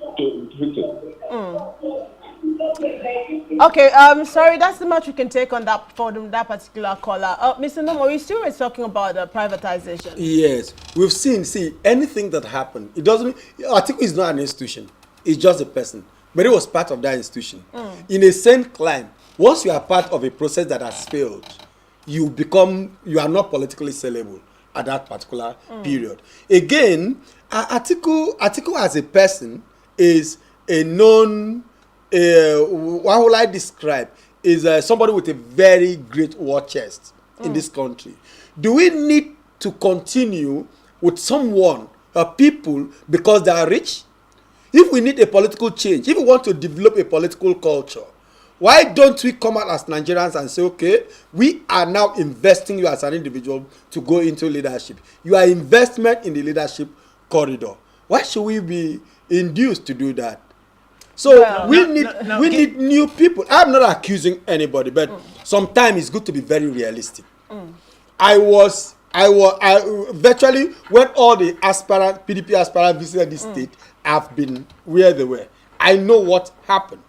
Okay, sorry, that's the much we can take on that for that particular caller. Mr. Nomo, we still were talking about privatization. Yes, we've seen anything that happened. It doesn't. Atiku is not an institution; it's just a person. But it was part of that institution. In a same climb, once you are part of a process that has failed, you are not politically sellable at that particular period. Again, Atiku as a person is a known. What will I describe? Is somebody with a very great war chest in this country. Do we need to continue with people, because they are rich? If we need a political change, if we want to develop a political culture, why don't we come out as Nigerians and say, okay, we are now investing you as an individual to go into leadership. You are investment in the leadership corridor. Why should we be induced to do that? So we need new people. I'm not accusing anybody, but sometimes it's good to be very realistic. I virtually when all the PDP aspirants visited this state have been where they were. I know what happened.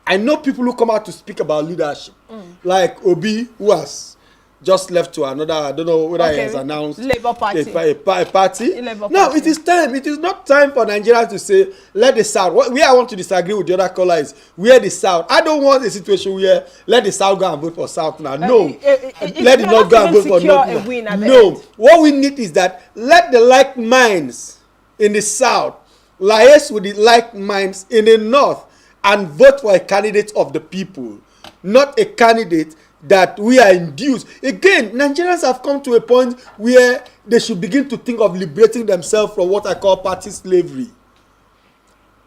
I know people who come out to speak about leadership, like Obi, who has just left to another, I don't know whether he has announced Labour Party. A party. Now it is time. It is not time for Nigerians to say, let the South. Where I want to disagree with the other caller is where the South. I don't want a situation where let the South go and vote for South now. No. Let it not go and vote for North. No. What we need is that let the like minds in the South liaise with the like minds in the North and vote for a candidate of the people, not a candidate that we are induced. Again, Nigerians have come to a point where they should begin to think of liberating themselves from what I call party slavery.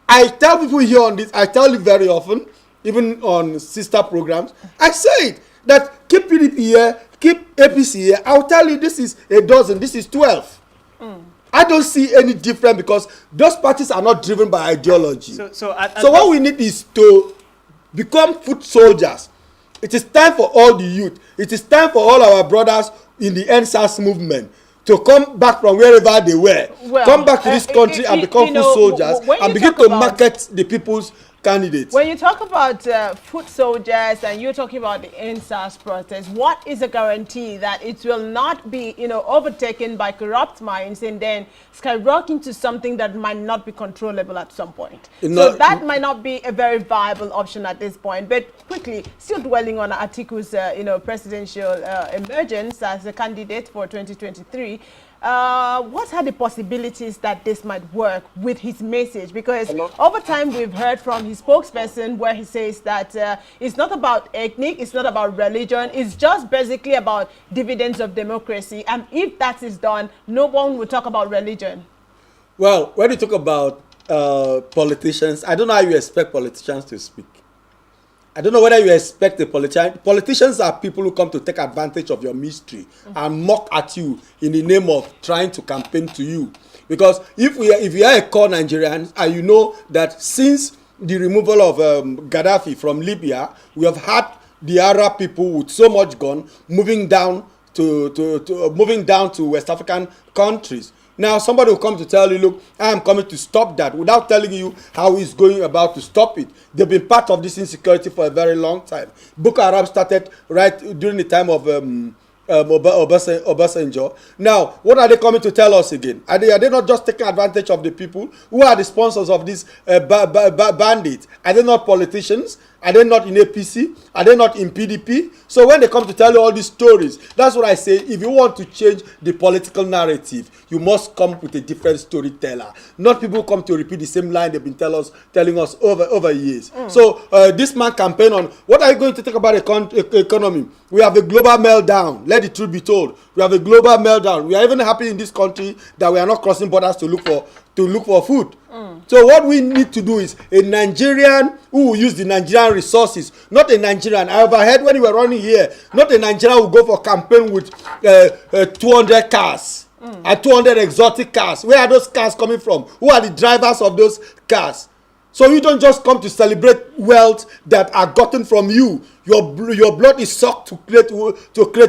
I tell people here on this, I tell you very often, even on sister programs, I say it, that keep PDP here, keep APC here. I'll tell you this is a dozen, this is 12. I don't see any difference because those parties are not driven by ideology. So what we need is to become foot soldiers. It is time for all the youth. It is time for all our brothers in the NSAS movement to come back from wherever they were. Come back to this country and become foot soldiers and begin to market the people's candidates. When you talk about foot soldiers and you're talking about the NSAS protest, what is a guarantee that it will not be, overtaken by corrupt minds and then skyrocketing to something that might not be controllable at some point? So that might not be a very viable option at this point. But quickly, still dwelling on Atiku's, presidential emergence as a candidate for 2023. What are the possibilities that this might work with his message? Because over time we've heard from his spokesperson where he says that it's not about ethnic, it's not about religion, it's just basically about dividends of democracy. And if that is done, no one will talk about religion. Well, when you talk about politicians, I don't know how you expect politicians to speak. I don't know whether you expect a politician. Politicians are people who come to take advantage of your mystery and mock at you in the name of trying to campaign to you. Because if you are a core Nigerian and you know that since the removal of Gaddafi from Libya, we have had the Arab people with so much gun moving down to West African countries. Now somebody will come to tell you, look, I am coming to stop that, without telling you how he's going about to stop it. They've been part of this insecurity for a very long time. Boko Haram started right during the time of Obasanjo. Now, what are they coming to tell us again? Are they not just taking advantage of the people? Who are the sponsors of these bandits? Are they not politicians? Are they not in APC? Are they not in PDP? So when they come to tell you all these stories, that's what I say. If you want to change the political narrative, you must come with a different storyteller. Not people who come to repeat the same line they've been telling us over years. So this man campaign on, what are you going to talk about economy? We have a global meltdown. Let the truth be told. We have a global meltdown. We are even happy in this country that we are not crossing borders to look for food. So what we need to do is a Nigerian who will use the Nigerian resources, not a Nigerian. I overheard when you were running here, not a Nigerian who will go for campaign with 200 cars and 200 exotic cars. Where are those cars coming from? Who are the drivers of those cars? So you don't just come to celebrate wealth that are gotten from you. Your blood is sucked to create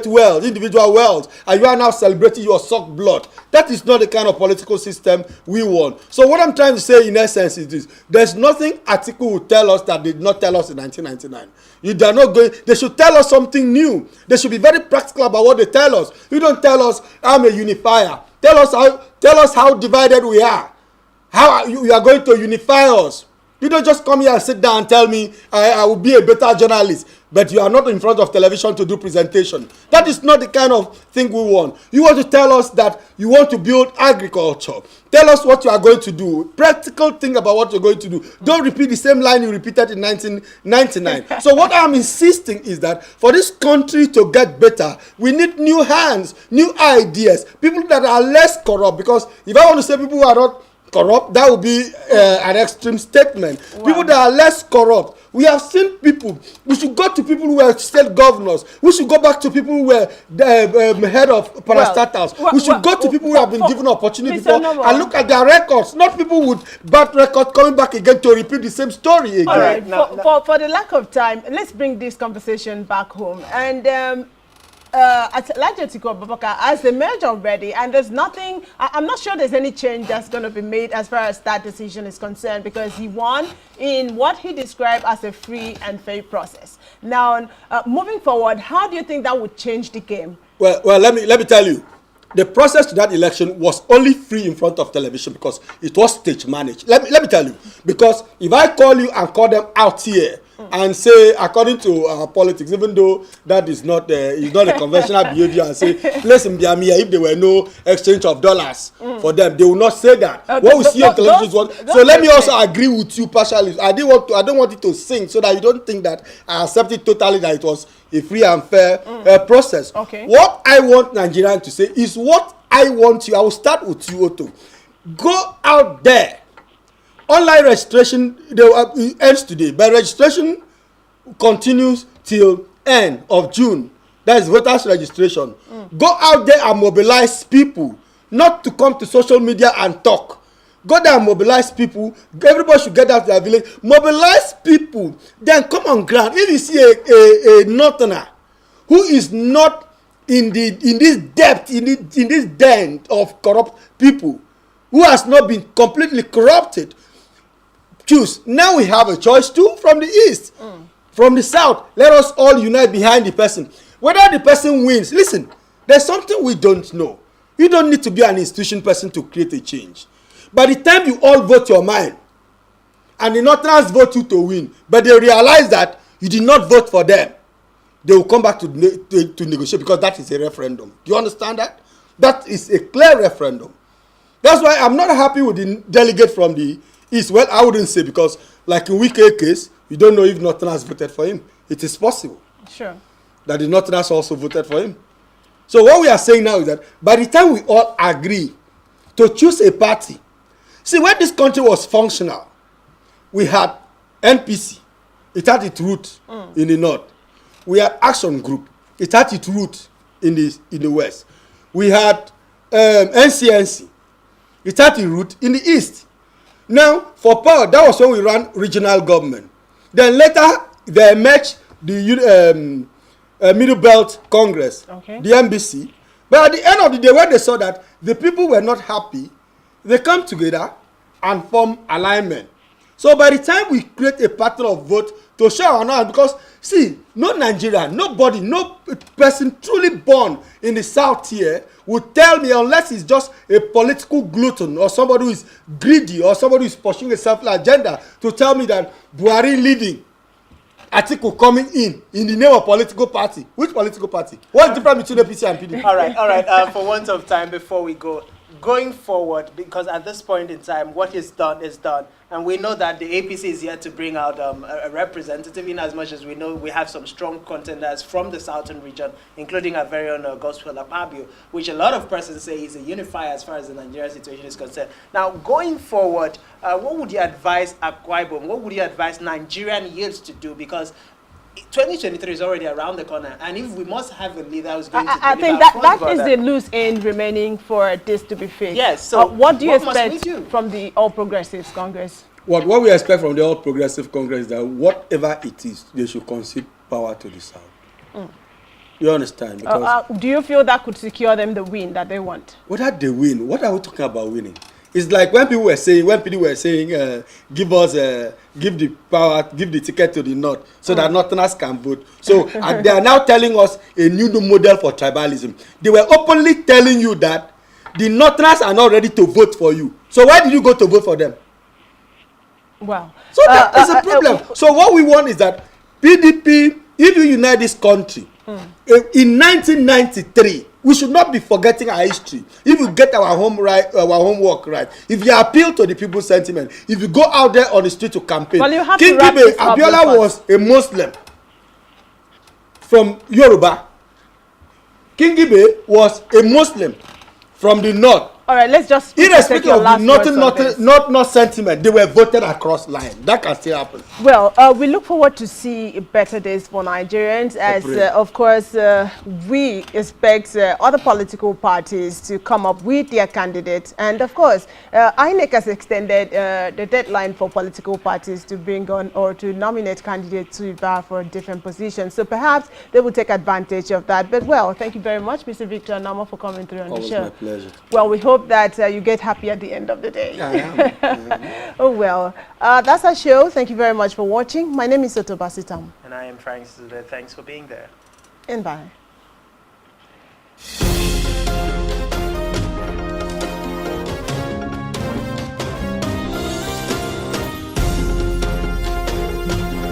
wealth, individual wealth, and you are now celebrating your sucked blood. That is not the kind of political system we want. So what I'm trying to say in essence is this: there's nothing Atiku will tell us that they did not tell us in 1999. They should tell us something new. They should be very practical about what they tell us. You don't tell us I'm a unifier. Tell us how divided we are. How you are going to unify us. You don't just come here and sit down and tell me I will be a better journalist, but you are not in front of television to do presentation. That is not the kind of thing we want. You want to tell us that you want to build agriculture. Tell us what you are going to do. Practical thing about what you're going to do. Don't repeat the same line you repeated in 1999. So what I'm insisting is that for this country to get better, we need new hands, new ideas, people that are less corrupt. Because if I want to say people who are not corrupt, that would be an extreme statement. Wow. People that are less corrupt. We have seen people. We should go to people who were state governors. We should go back to people who were the head of parastatals. We should go to people who have been given opportunity before and look at their records. Not people with bad records coming back again to repeat the same story again. All right. For the lack of time, let's bring this conversation back home. And Atiku Abubakar has emerged already, and there's nothing, I'm not sure there's any change that's going to be made as far as that decision is concerned, because he won in what he described as a free and fair process. Now, moving forward, how do you think that would change the game? Well, let me tell you. The process to that election was only free in front of television because it was stage managed. Let me tell you, because if I call you and call them out here and say, according to our politics, even though that is not a conventional behavior, and say, place in Biamia, if there were no exchange of dollars for them, they will not say that. What we see on television is what. So let me also agree with you partially. I don't want it to sing so that you don't think that I accept it totally that it was a free and fair process. Okay. What I want Nigerians to say is what I want you, I will start with you, Otto. Go out there. Online registration ends today, but registration continues till end of June. That is voters registration. Go out there and mobilize people, not to come to social media and talk. Go there and mobilize people. Everybody should get out to their village. Mobilize people. Then come on ground. If you see a northerner who is not in this depth, in this den of corrupt people, who has not been completely corrupted, choose. Now we have a choice too, from the east, from the south. Let us all unite behind the person. Whether the person wins, listen, there's something we don't know. You don't need to be an institution person to create a change. By the time you all vote your mind, and the northerners vote you to win, but they realize that you did not vote for them, they will come back to negotiate, because that is a referendum. Do you understand that? That is a clear referendum. That's why I'm not happy with the delegate from the east. Well, I wouldn't say, because like in Wike's case, you don't know if northerners voted for him. It is possible. Sure. That the northerners also voted for him. So what we are saying now is that by the time we all agree to choose a party, see, when this country was functional, we had NPC. It had its root in the north. We had Action Group. It had its root in the west. We had NCNC. It had its root in the east. Now, for power, that was when we ran regional government. Then later, they emerged the Middle Belt Congress, the MBC. But at the end of the day, when they saw that the people were not happy, they come together and form alignment. So by the time we create a pattern of vote to show our knowledge, because see, no Nigerian, nobody, no person truly born in the south here would tell me, unless it's just a political glutton or somebody who is greedy or somebody who is pursuing a selfish agenda, to tell me that Buhari leading, Atiku coming in the name of political party. Which political party? What's the difference between APC and PDP? All right. For want of time, before we go, going forward, because at this point in time, what is done is done. And we know that the APC is yet to bring out a representative, in as much as we know we have some strong contenders from the southern region, including our very own Gospel Apabio, which a lot of persons say is a unifier as far as the Nigerian situation is concerned. Now, going forward, what would you advise Akwa Ibom? What would you advise Nigerian youths to do? Because 2023 is already around the corner, and if we must have a leader who's going to I think that is the loose end remaining for this to be fixed. Yes. So what do you expect from the All Progressives Congress? What we expect from the All Progressive Congress is that whatever it is, they should concede power to the south. You understand? Because do you feel that could secure them the win that they want? Whether they win, what are we talking about winning? It's like when people were saying, give the power, give the ticket to the north, so that northerners can vote. So they are now telling us a new model for tribalism. They were openly telling you that the northerners are not ready to vote for you. So why did you go to vote for them? Wow. So that is a problem. So what we want is that PDP, if you unite this country, in 1993, we should not be forgetting our history. If you get our homework right, if you appeal to the people's sentiment, if you go out there on the street to campaign, King Gibe Abiola was a Muslim from Yoruba. King Gibe was a Muslim from the north. All right, let's just irrespective of the not sentiment, they were voted across line. That can still happen. Well, we look forward to see better days for Nigerians, as of course we expect other political parties to come up with their candidates, and of course INEC has extended the deadline for political parties to bring on or to nominate candidates to bar for different positions. So perhaps they will take advantage of that. But well, thank you very much, Mr. Victor Nama, for coming through on the show. My pleasure. Well, we hope that you get happy at the end of the day. Oh well, that's our show. Thank you very much for watching. My name is Soto Basitam. And I am Frank Sube. Thanks for being there. And bye.